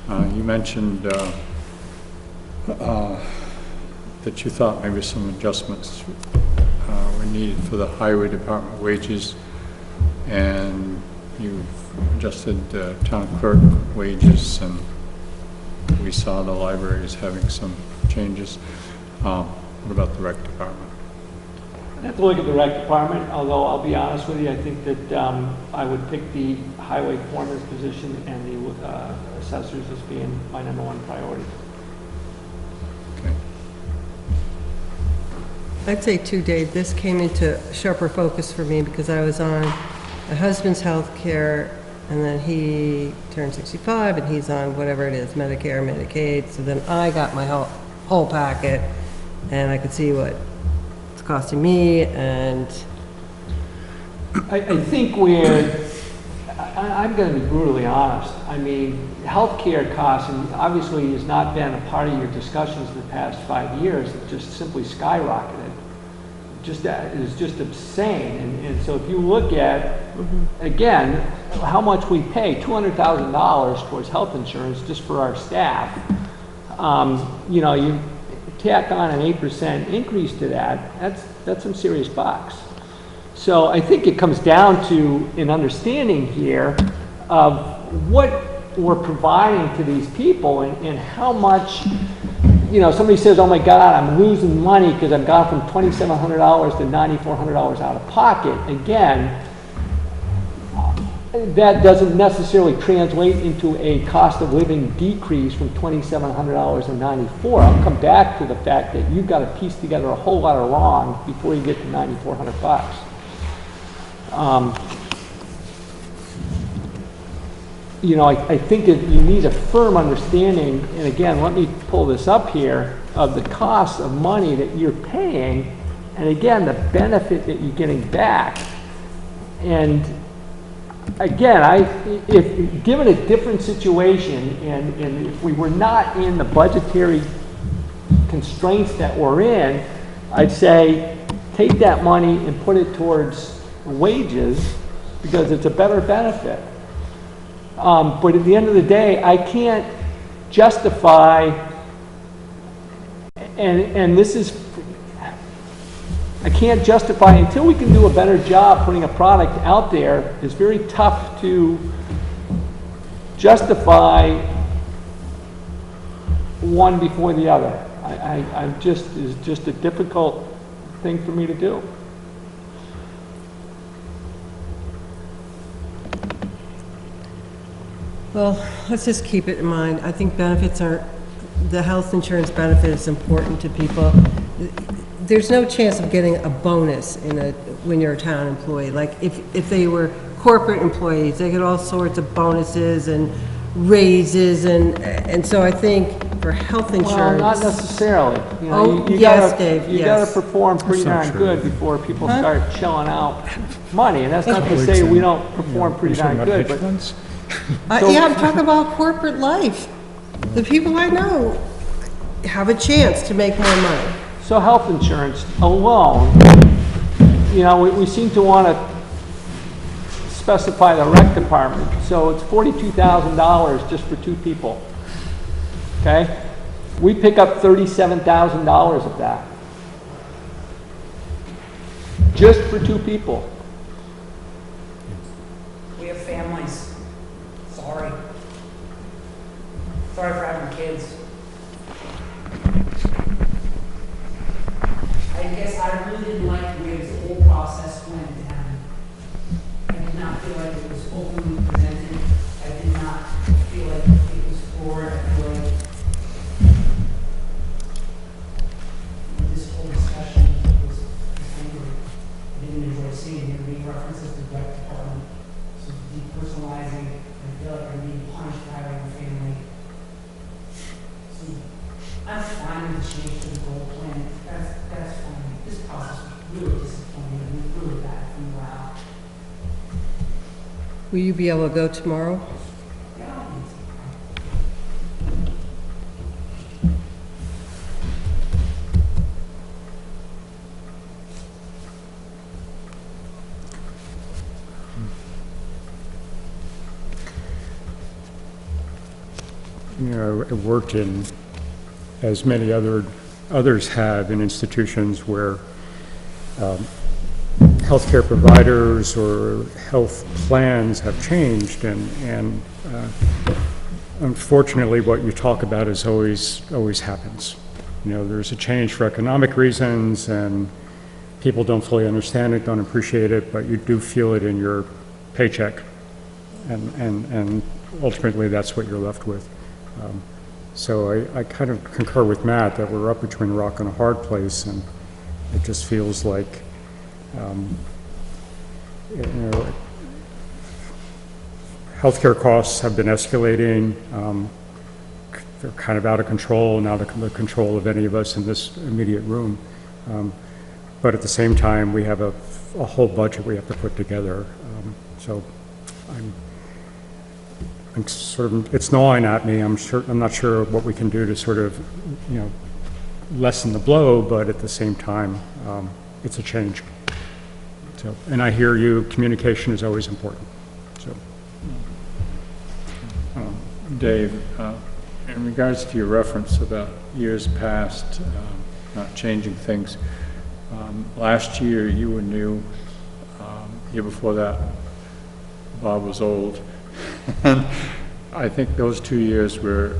You mentioned that you thought maybe some adjustments were needed for the highway department wages, and you've adjusted town clerk wages, and we saw the libraries having some changes. What about the rec department? I have to look at the rec department, although I'll be honest with you, I think that I would pick the highway coroner's position and the assessors as being my #1 priority. Okay. I'd say too, Dave, this came into sharper focus for me because I was on my husband's health care, and then he turned 65 and he's on whatever it is, Medicare, Medicaid. So then I got my whole packet, and I could see what it's costing me, and I think I'm going to be brutally honest. I mean, healthcare costs, and obviously has not been a part of your discussions in the past 5 years. It just simply skyrocketed. It is just insane. And so if you look at, again, how much we pay, $200,000 towards health insurance just for our staff. You know, you tack on an 8% increase to that, that's some serious bucks. So I think it comes down to an understanding here of what we're providing to these people and how much, you know, somebody says, oh my God, I'm losing money because I've gone from $2,700 to $9,400 out of pocket. Again, that doesn't necessarily translate into a cost of living decrease from $2,700 to $9,400. I'll come back to the fact that you've got to piece together a whole lot of wrong before you get to $9,400. You know, I think that you need a firm understanding, and again, let me pull this up here, of the cost of money that you're paying, and again, the benefit that you're getting back. And again, if given a different situation, and if we were not in the budgetary constraints that we're in, I'd say take that money and put it towards wages because it's a better benefit. But at the end of the day, I can't justify, and this is, I can't justify, until we can do a better job putting a product out there, it's very tough to justify one before the other. It's just a difficult thing for me to do. Well, let's just keep it in mind. I think benefits are, the health insurance benefit is important to people. There's no chance of getting a bonus when you're a town employee. Like if they were corporate employees, they get all sorts of bonuses and raises, and so I think for health insurance. Well, not necessarily. You know, Oh, you yes, gotta, Dave, you yes. gotta perform pretty That's not darn true. good before people start shelling out money. And that's not to say we don't perform pretty darn good, but Yeah, I'm talking about corporate life. The people I know have a chance to make more money. so health insurance alone, you know, we seem to want to specify the rec department. So it's $42,000 just for 2 people. Okay? We pick up $37,000 of that. Just for 2 people. We have families. Sorry. Sorry for having kids. I guess I really didn't like the way this whole process went down. I did not feel like it was openly presented. I did not feel like it was forward. I feel like this whole discussion was angry. I didn't enjoy seeing there being references to the rec department. So depersonalizing, I feel like I'm being punished by my family. So I'm fine with the change to the goal plan. That's fine. This process was really disappointing and really bad from wow. Will you be able to go tomorrow? Yeah. You know, I worked in, as many others have, in institutions where healthcare providers or health plans have changed, and unfortunately, what you talk about is always happens. You know, there's a change for economic reasons, and people don't fully understand it, don't appreciate it, but you do feel it in your paycheck, and ultimately, that's what you're left with. So I kind of concur with Matt that we're up between a rock and a hard place, and it just feels like, you know, healthcare costs have been escalating. They're kind of out of control, not out of control of any of us in this immediate room. But at the same time, we have a whole budget we have to put together. So I'm sort of, it's gnawing at me. I'm not sure what we can do to sort of, you know, lessen the blow, but at the same time, it's a change. So, and I hear you, communication is always important. So, Dave, in regards to your reference about years past, not changing things, last year you were new, year before that Bob was old. And I think those 2 years were,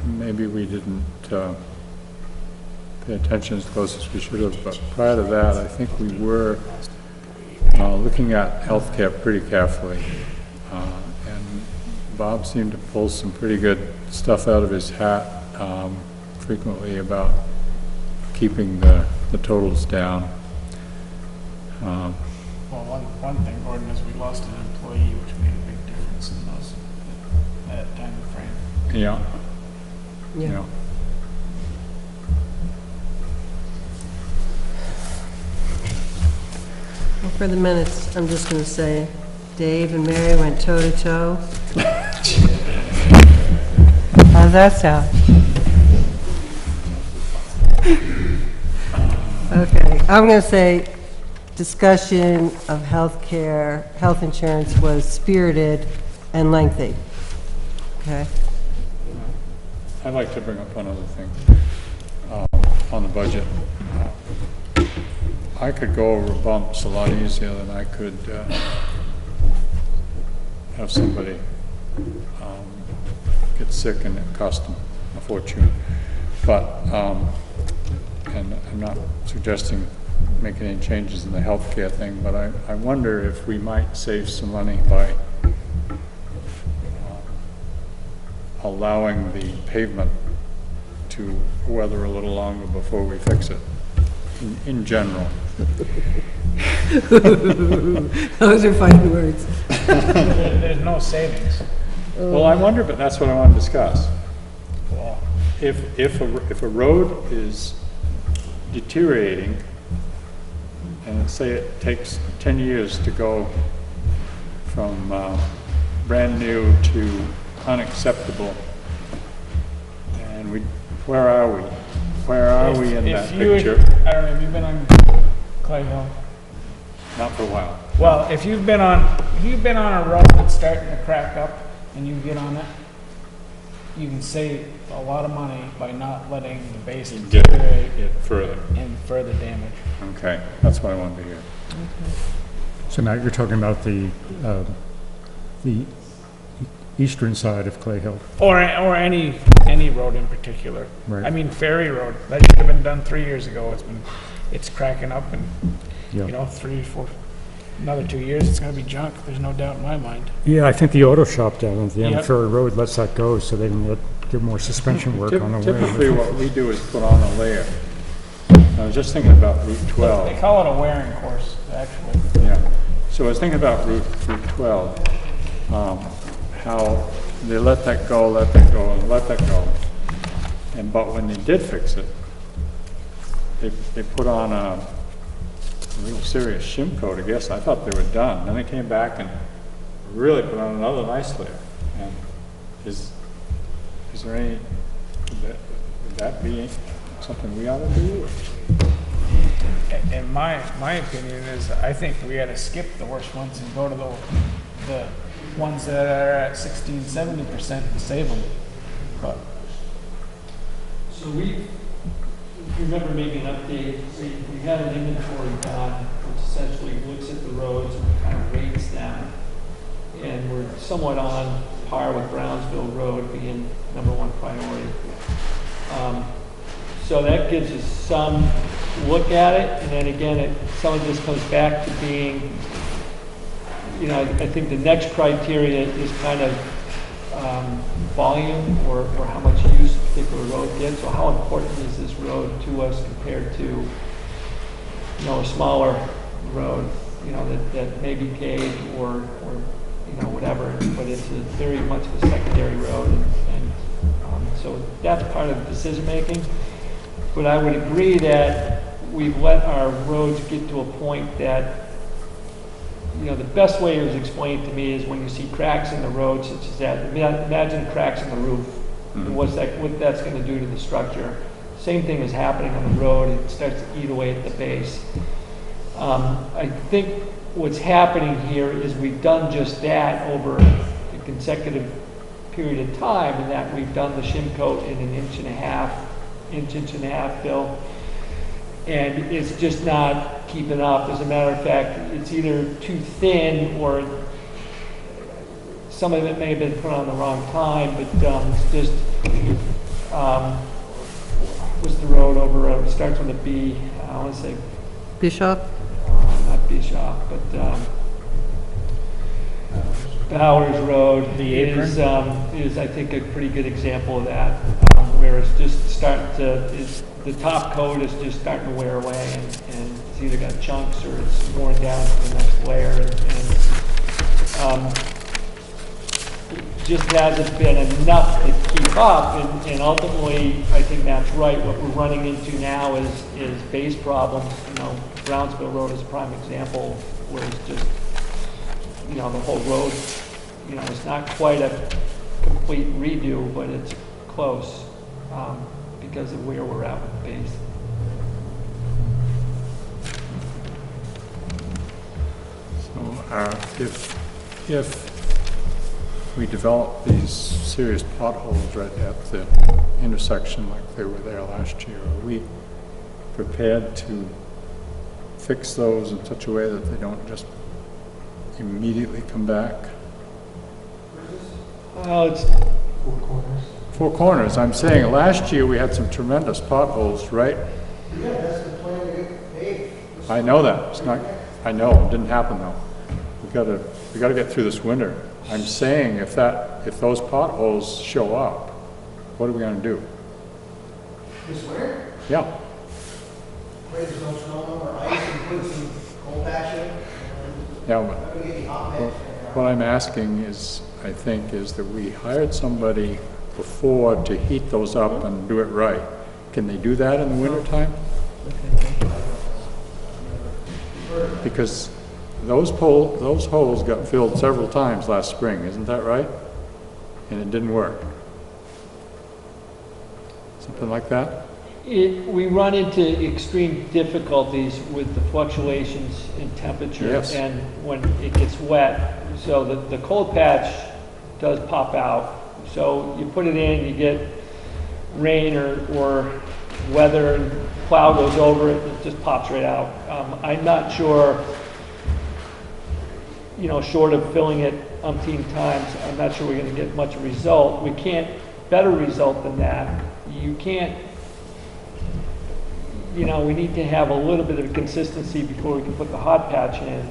maybe we didn't pay attention as close as we should have, but prior to that, I think we were looking at healthcare pretty carefully. And Bob seemed to pull some pretty good stuff out of his hat frequently about keeping the totals down. Well, one thing, Gordon, is we lost an employee, which made a big difference in that time frame. Yeah. Yeah. Yeah. Well, for the minutes, I'm just going to say, Dave and Mary went toe-to-toe. How's that sound? Okay, I'm going to say, discussion of health insurance was spirited and lengthy. Okay? I'd like to bring up another thing on the budget. I could go over bumps a lot easier than I could have somebody get sick and it cost them a fortune. But, and I'm not suggesting making any changes in the healthcare thing, but I wonder if we might save some money by allowing the pavement to weather a little longer before we fix it, in general. Those are fighting words. There's no savings. Well, I wonder, but that's what I want to discuss. Well, If a road is deteriorating, and say it takes 10 years to go from brand new to unacceptable, and where are we? Where are we in that picture? I don't know, have you been on Clay Hill? Not for a while. Well, if you've been on a road that's starting to crack up and you get on it, you can save a lot of money by not letting the base deteriorate it further and further damage. Okay, that's what I wanted to hear. So Matt, you're talking about the eastern side of Clay Hill. Or any road in particular. Right. I mean, Ferry Road, that should have been done 3 years ago. It's cracking up, and Yeah. you know, 3, 4, another 2 years, it's gonna be junk. There's no doubt in my mind. Yeah, I think the auto shop down at the end of Yep. Ferry Road lets that go so they can get more suspension work on the way. Typically, what we do is put on a layer. I was just thinking about Route 12. They call it a wearing course, actually. Yeah. So I was thinking about Route 12, how they let that go, and let that go. But when they did fix it, they put on a real serious shim coat, I guess. I thought they were done. Then they came back and really put on another nice layer. And is there any, would that be something we ought to do? And my opinion is, I think we gotta skip the worst ones and go to the ones that are at 16, 70% and save them. But So if you remember making an update, we had an inventory done, which essentially looks at the roads and kind of rates them. And we're somewhat on par with Brownsville Road being #1 priority. So that gives us some look at it, and then again, some of this comes back to being, you know, I think the next criteria is kind of volume or how much use a particular road gets. So how important is this road to us compared to, you know, a smaller road, you know, that may be paved or you know, whatever, but it's very much of a secondary road, and so that's part of the decision making. But I would agree that we've let our roads get to a point that, you know, the best way it was explained to me is when you see cracks in the road, such as that. Imagine cracks in the roof, and what that's going to do to the structure. Same thing is happening on the road. It starts to eat away at the base. I think what's happening here is we've done just that over a consecutive period of time, and that we've done the shim coat in an inch and a half fill. And it's just not keeping up. As a matter of fact, it's either too thin or some of it may have been put on the wrong time, but it's just, what's the road over, it starts with a B, I want to say. Bishop? Not Bischoff, but Bowers Road is, I think, a pretty good example of that, where it's just starting to, the top coat is just starting to wear away, and it's either got chunks or it's worn down to the next layer, and just hasn't been enough to keep up, and ultimately, I think that's right. What we're running into now is base problems. You know, Brownsville Road is a prime example where it's just, you know, the whole road, you know, it's not quite a complete redo, but it's close because of where we're at with the base. So if we develop these serious potholes right at the intersection like they were there last year, are we prepared to fix those in such a way that they don't just immediately come back? Well, it's Four Corners. I'm saying last year we had some tremendous potholes, right? Yeah, that's the plan to get paved. I know that. It's not. I know it didn't happen though. We got to get through this winter. I'm saying if those potholes show up, what are we going to do? This winter, Yeah. there's no snow or ice, and put some cold patch in. Yeah. Not gonna get any hot mix. What I'm asking is, I think, is that we hired somebody before to heat those up and do it right. Can they do that in the wintertime? Because those holes got filled several times last spring, isn't that right? And it didn't work. Something like that? we run into extreme difficulties with the fluctuations in temperature. Yes. And when it gets wet. So the cold patch does pop out. So you put it in, you get rain or weather, and plow goes over it, it just pops right out. I'm not sure, short of filling it umpteen times, I'm not sure we're going to get much result. We can't, better result than that. You can't, we need to have a little bit of consistency before we can put the hot patch in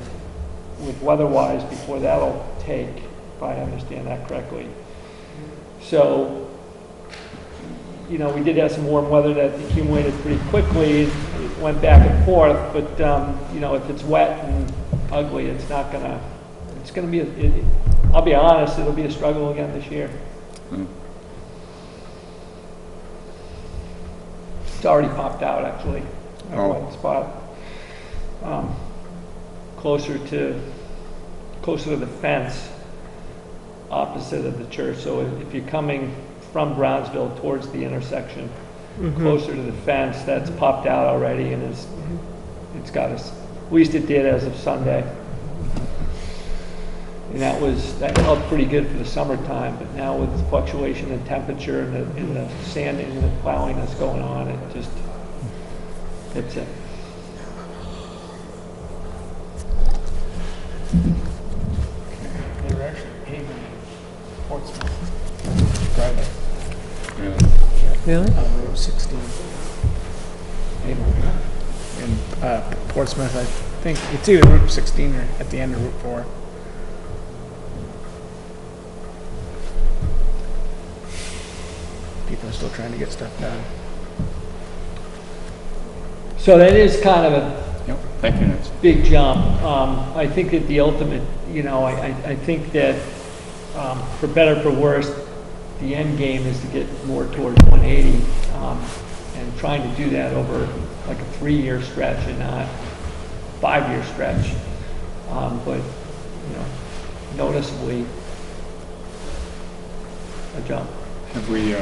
with weather-wise before that'll take, if I understand that correctly. So, we did have some warm weather that accumulated pretty quickly. It went back and forth, but, if it's wet and ugly, it's not gonna, it's gonna be, I'll be honest, it'll be a struggle again this year. It's already popped out, actually, at one spot. Closer to the fence, opposite of the church. So if you're coming from Brownsville towards the intersection, closer to the fence, that's popped out already, and it's got us. At least it did as of Sunday. And that felt pretty good for the summertime, but now with the fluctuation in temperature and the sanding and the plowing that's going on, it's it. They were actually paving Portsmouth driveway. Really? On Route 16. In Portsmouth, I think it's either Route 16 or at the end of Route 4. People are still trying to get stuff done. So that is kind of a Thank you, Nancy. big jump. I think that the ultimate, I think that for better, for worse, the end game is to get more towards 180, and trying to do that over like a 3-year stretch and not a 5-year stretch. But noticeably a jump. Have we,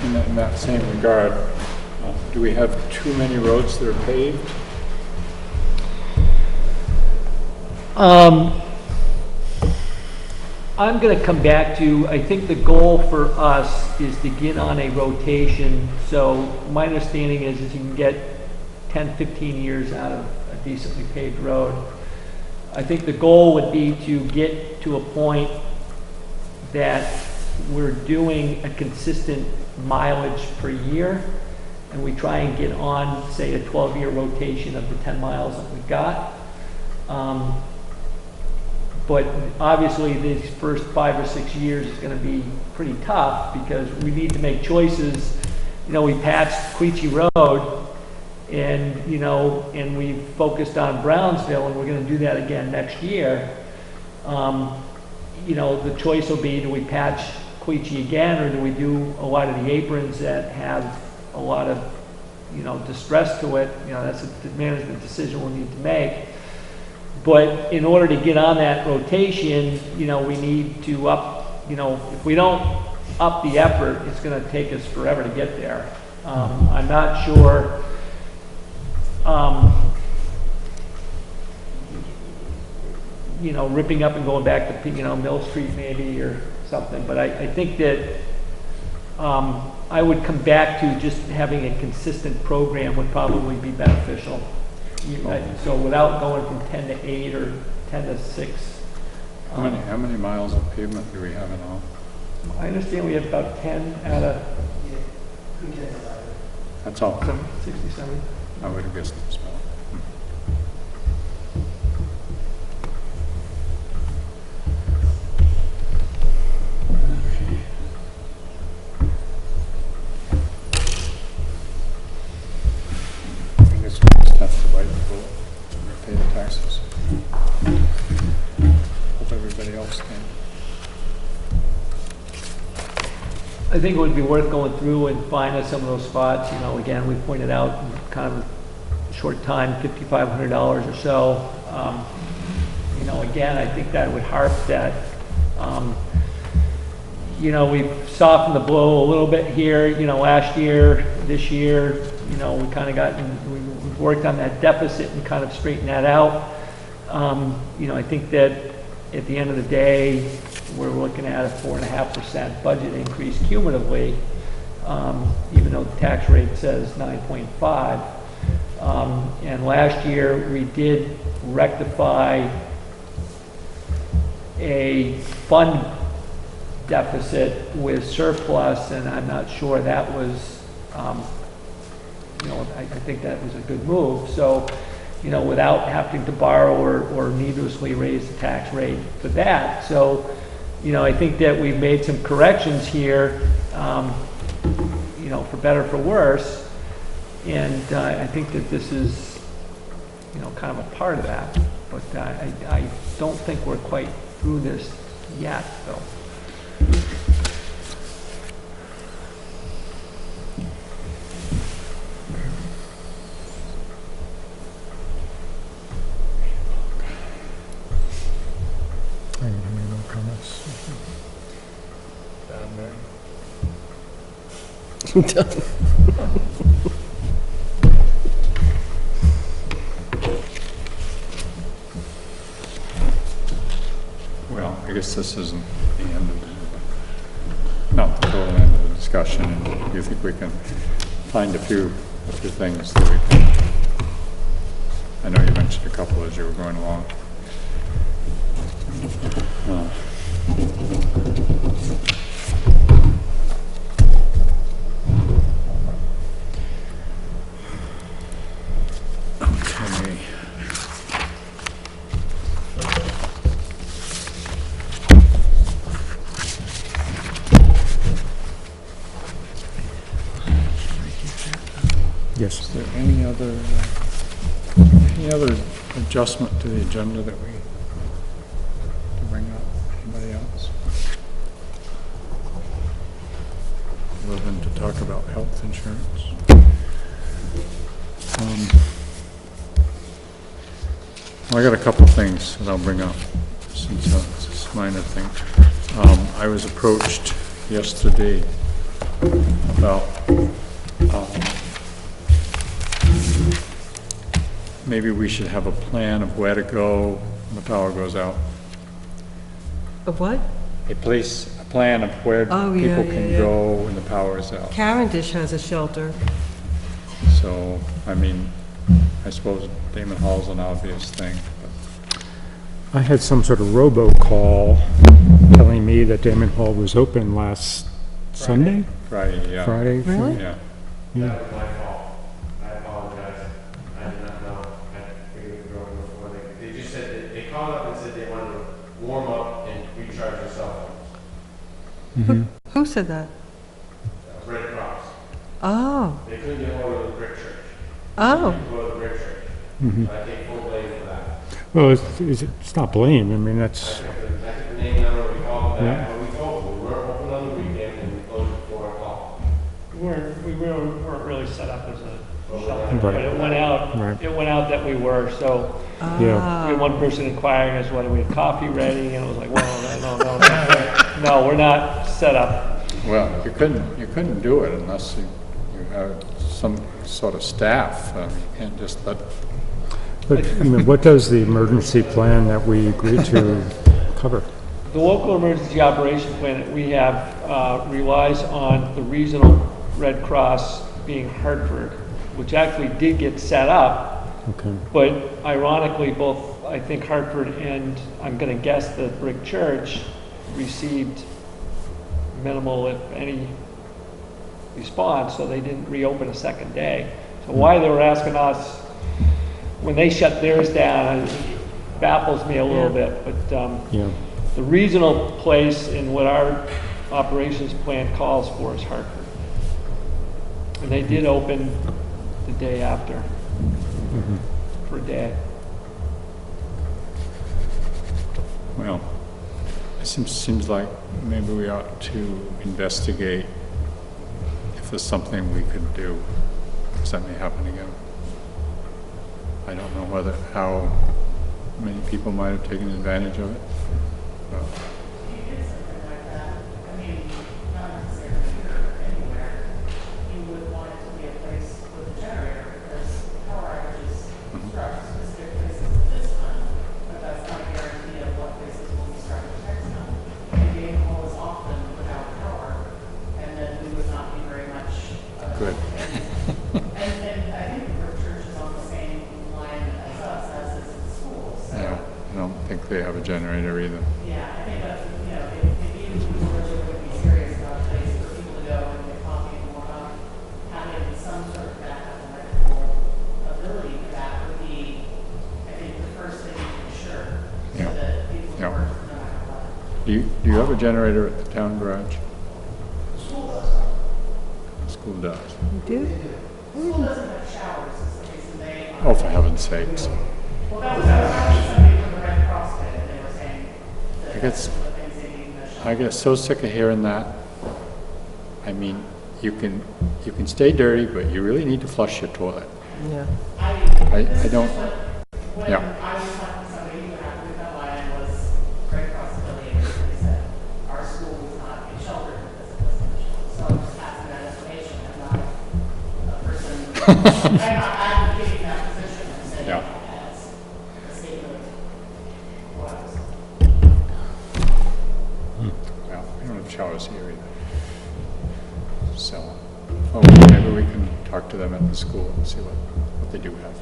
in that same regard, do we have too many roads that are paved? I'm going to come back to, I think the goal for us is to get on a rotation. So my understanding is you can get 10, 15 years out of a decently paved road. I think the goal would be to get to a point that we're doing a consistent mileage per year, and we try and get on, say, a 12-year rotation of the 10 miles that we've got. But obviously, these first 5 or 6 years is going to be pretty tough because we need to make choices. You know, we patched Queechee Road, and you know, and we focused on Brownsville, and we're going to do that again next year. You know, the choice will be: do we patch Queechee again, or do we do a lot of the aprons that have a lot of, you know, distress to it? You know, that's a management decision we'll need to make. But in order to get on that rotation, you know, we need to up, you know, if we don't up the effort, it's going to take us forever to get there. I'm not sure, you know, ripping up and going back to, you know, Mill Street maybe or something, but I think that I would come back to just having a consistent program would probably be beneficial. So without going from 10 to 8 or 10 to 6. How many miles of pavement do we have in all? I understand we have about 10 out of That's all. 67. I would have guessed it was small. I guess we just have to bite the bullet and pay the taxes. Hope everybody else can. I think it would be worth going through and finding some of those spots. You know, again, we pointed out in kind of a short time, $5,500 or so. You know, again, I think that would harp that, you know, we've softened the blow a little bit here. You know, last year, this year, you know, we kind of we've worked on that deficit and kind of straightened that out. You know, I think that at the end of the day, we're looking at a 4.5% budget increase cumulatively, even though the tax rate says 9.5. And last year, we did rectify a fund deficit with surplus, and I'm not sure that was, you know, I think that was a good move. So, you know, without having to borrow or needlessly raise the tax rate for that. So, you know, I think that we've made some corrections here, you know, for better, for worse. And I think that this is, you know, kind of a part of that. But I don't think we're quite through this yet, though. Well, I guess this isn't the end of the, not the total end of the discussion. And do you think we can find a few things that we can? I know you mentioned a couple as you were going along. Okay. Yes. Is there any other adjustment to the agenda that we to bring up? Anybody else? Other than to talk about health insurance. Well, I got a couple things that I'll bring up since it's a minor thing. I was approached yesterday about maybe we should have a plan of where to go when the power goes out. Of what? A plan of where people can go when the power is out. Cavendish has a shelter. So, I mean, I suppose Damon Hall's an obvious thing. But I had some sort of robocall telling me that Damon Hall was open last Sunday? Friday, yeah. Friday? Really? Yeah. Yeah. warm up and recharge your cell phones. Who said that? Red Cross. Oh, They couldn't get hold of the brick church. oh, They couldn't go to the brick church. So I take full blame for that. Well, it's not blame, I mean, that's, I took the name down, we called them back, but we told them, we weren't open on the weekend and we closed at 4 o'clock. We weren't really set up as a shelter, Right. but it went out, Right. it went out that we were, so yeah. we had one person inquiring us whether we had coffee ready, and it was like, well, no, we're not set up. Well, you couldn't do it unless you have some sort of staff. You can't just let, But, I mean, what does the emergency plan that we agreed to cover? The local emergency operation plan that we have relies on the regional Red Cross being Hartford, which actually did get set up, Okay. but ironically, both, I think Hartford and, I'm going to guess, the Brick Church received minimal, if any, response, so they didn't reopen a second day. So why they were asking us, when they shut theirs down, it baffles me a little bit, but Yeah. the regional place in what our operations plan calls for is Hartford. And they did open the day after, for a day. well, it seems like maybe we ought to investigate if there's something we could do, because that may happen again. I don't know how many people might have taken advantage of it. But You did something like that, I mean, not necessarily here, anywhere, you would want it to be a place with a generator, because power outages disrupt specific places at this time, but that's not a guarantee of what places will be starting next time. The game hall is often without power, and then we would not be very much. Good. And I think the church is on the same line as us, as is the school, so. yeah, I don't think they have a generator either. Yeah, I think that, if you were really be serious about a place for people to go and get coffee and warm up, having some sort of backup electrical ability for that would be, I think, the first thing to ensure, so Yeah. that people Yeah. work no matter what. Do you have a generator at the town garage? The school does. The school does. you do? The school doesn't have showers, is the reason they. Oh, for heaven's sakes. Well, that was somebody from the Red Cross did, and they were saying that I that's guess- one of the things they need in the shower. I get so sick of hearing that. I mean, you can stay dirty, but you really need to flush your toilet. Yeah. I don't, When yeah. I was talking to somebody who happened to come by and was Red Cross affiliated, they said, our school was not a shelter because it wasn't a shelter. So I'm just passing that information. I'm not a person, I'm not advocating that position. I'm saying Yeah. that as a statement of what I was. Well, we don't have showers here either. So, oh, maybe we can talk to them at the school and see what they do have.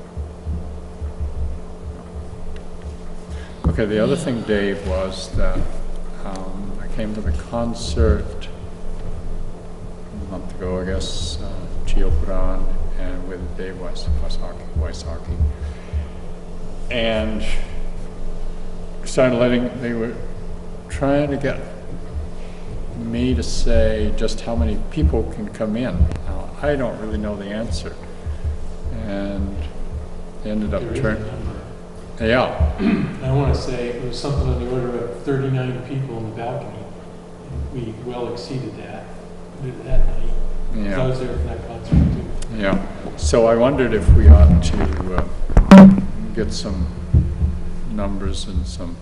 Okay, the other thing, Dave, was that I came to the concert a month ago, I guess, Gio put on, and with Dave Wysocki. And they were trying to get me to say just how many people can come in. Now, I don't really know the answer. And they ended up There is a turning. number. Yeah. I want to say it was something on the order of 39 people in the balcony. And we well exceeded that night. 'Cause Yeah. I was there for that concert too. Yeah. So I wondered if we ought to get some numbers and some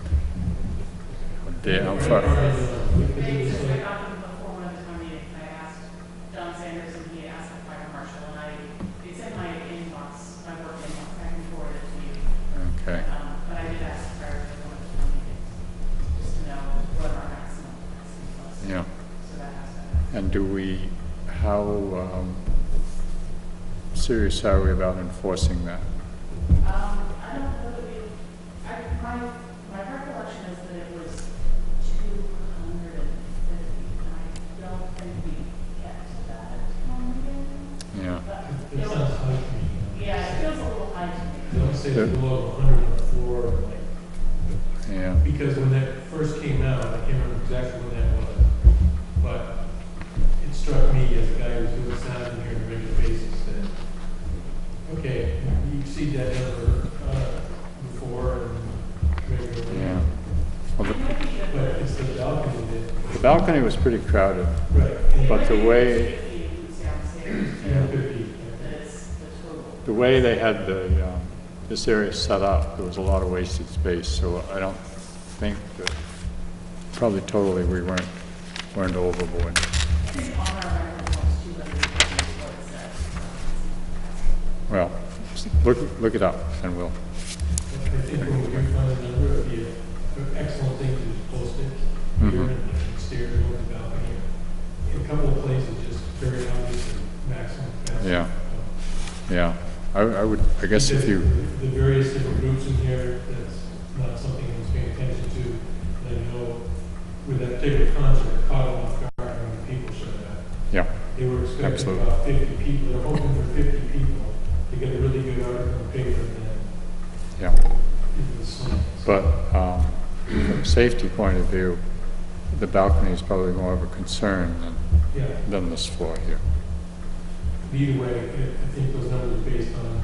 data. They said they're not going to before one time meeting. I asked John Sanders and he asked the fire marshal and it's in my inbox, my work inbox, I can forward it to you. Okay. But I did ask the fire marshal one time meeting, just to know what our maximum was. Yeah. So that has to. And how serious are we about enforcing that? I don't know that my recollection is that it was 250, and I don't think we kept to that meeting. Yeah. But It sounds high to me. yeah, it feels a little high to me. Don't say it's below 100 on the floor, like Yeah. Because when that first came out, I can't remember exactly when that was, but it struck me as a guy who's doing sound in here on a regular basis that, okay, you see that number before and regularly. Yeah. Well, But it's the balcony that. the balcony was pretty crowded. Right. But the way, Yeah, could be. the way they had this area set up, there was a lot of wasted space, so I don't think that, probably totally we weren't overboard. Well, look it up and we'll, I think when we do find a number, it'd be an excellent thing to post it here and stairs over the balcony. In a couple of places, just very obvious and maximum capacity. Yeah. Yeah, I guess if you, The various different groups in here, that's not something I was paying attention to. And I know with that particular concert, caught them off guard when the people showed up. yeah, They were expecting Absolutely. about 50 people, they were hoping for 50 people to get a really good article in the paper and then yeah. it was slammed. But from a safety point of view, the balcony is probably more of a concern Yeah. than this floor here. Either way, I think those numbers are based on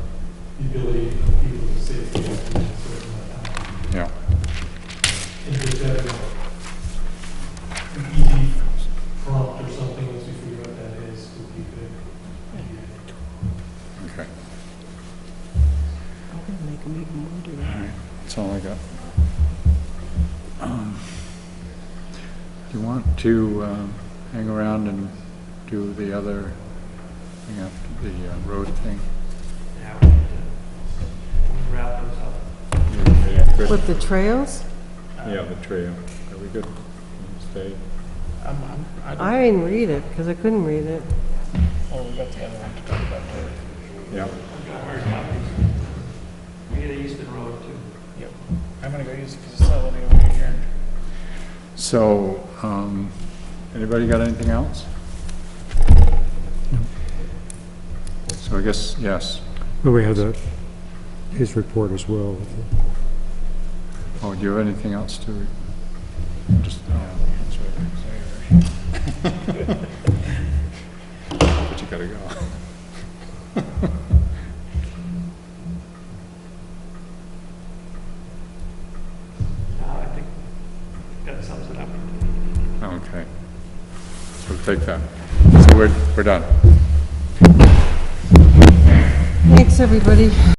the ability of people to safely enter in a certain amount of time. Yeah, And just having an easy prompt or something, once we figure out what that is, would be good. okay. I'm gonna make them even more direct. All right, that's all I got. Do you want to hang around and do the other thing after the road thing? Yeah, we need to wrap those up. Yeah, good. With the trails? Yeah, the trail. Are we good? Stay. I didn't read it, because I couldn't read it. Oh, we got the other one to talk about later. Yeah. I've got hard copies. We need a Easton Road too. Yep. I'm gonna go use the facility over here. So, anybody got anything else? So I guess, yes. Well, we have his report as well. Oh, do you have anything else to? Just, but you gotta go. I think that sums it up. Okay. So we'll take that. So we're done. Thanks, everybody.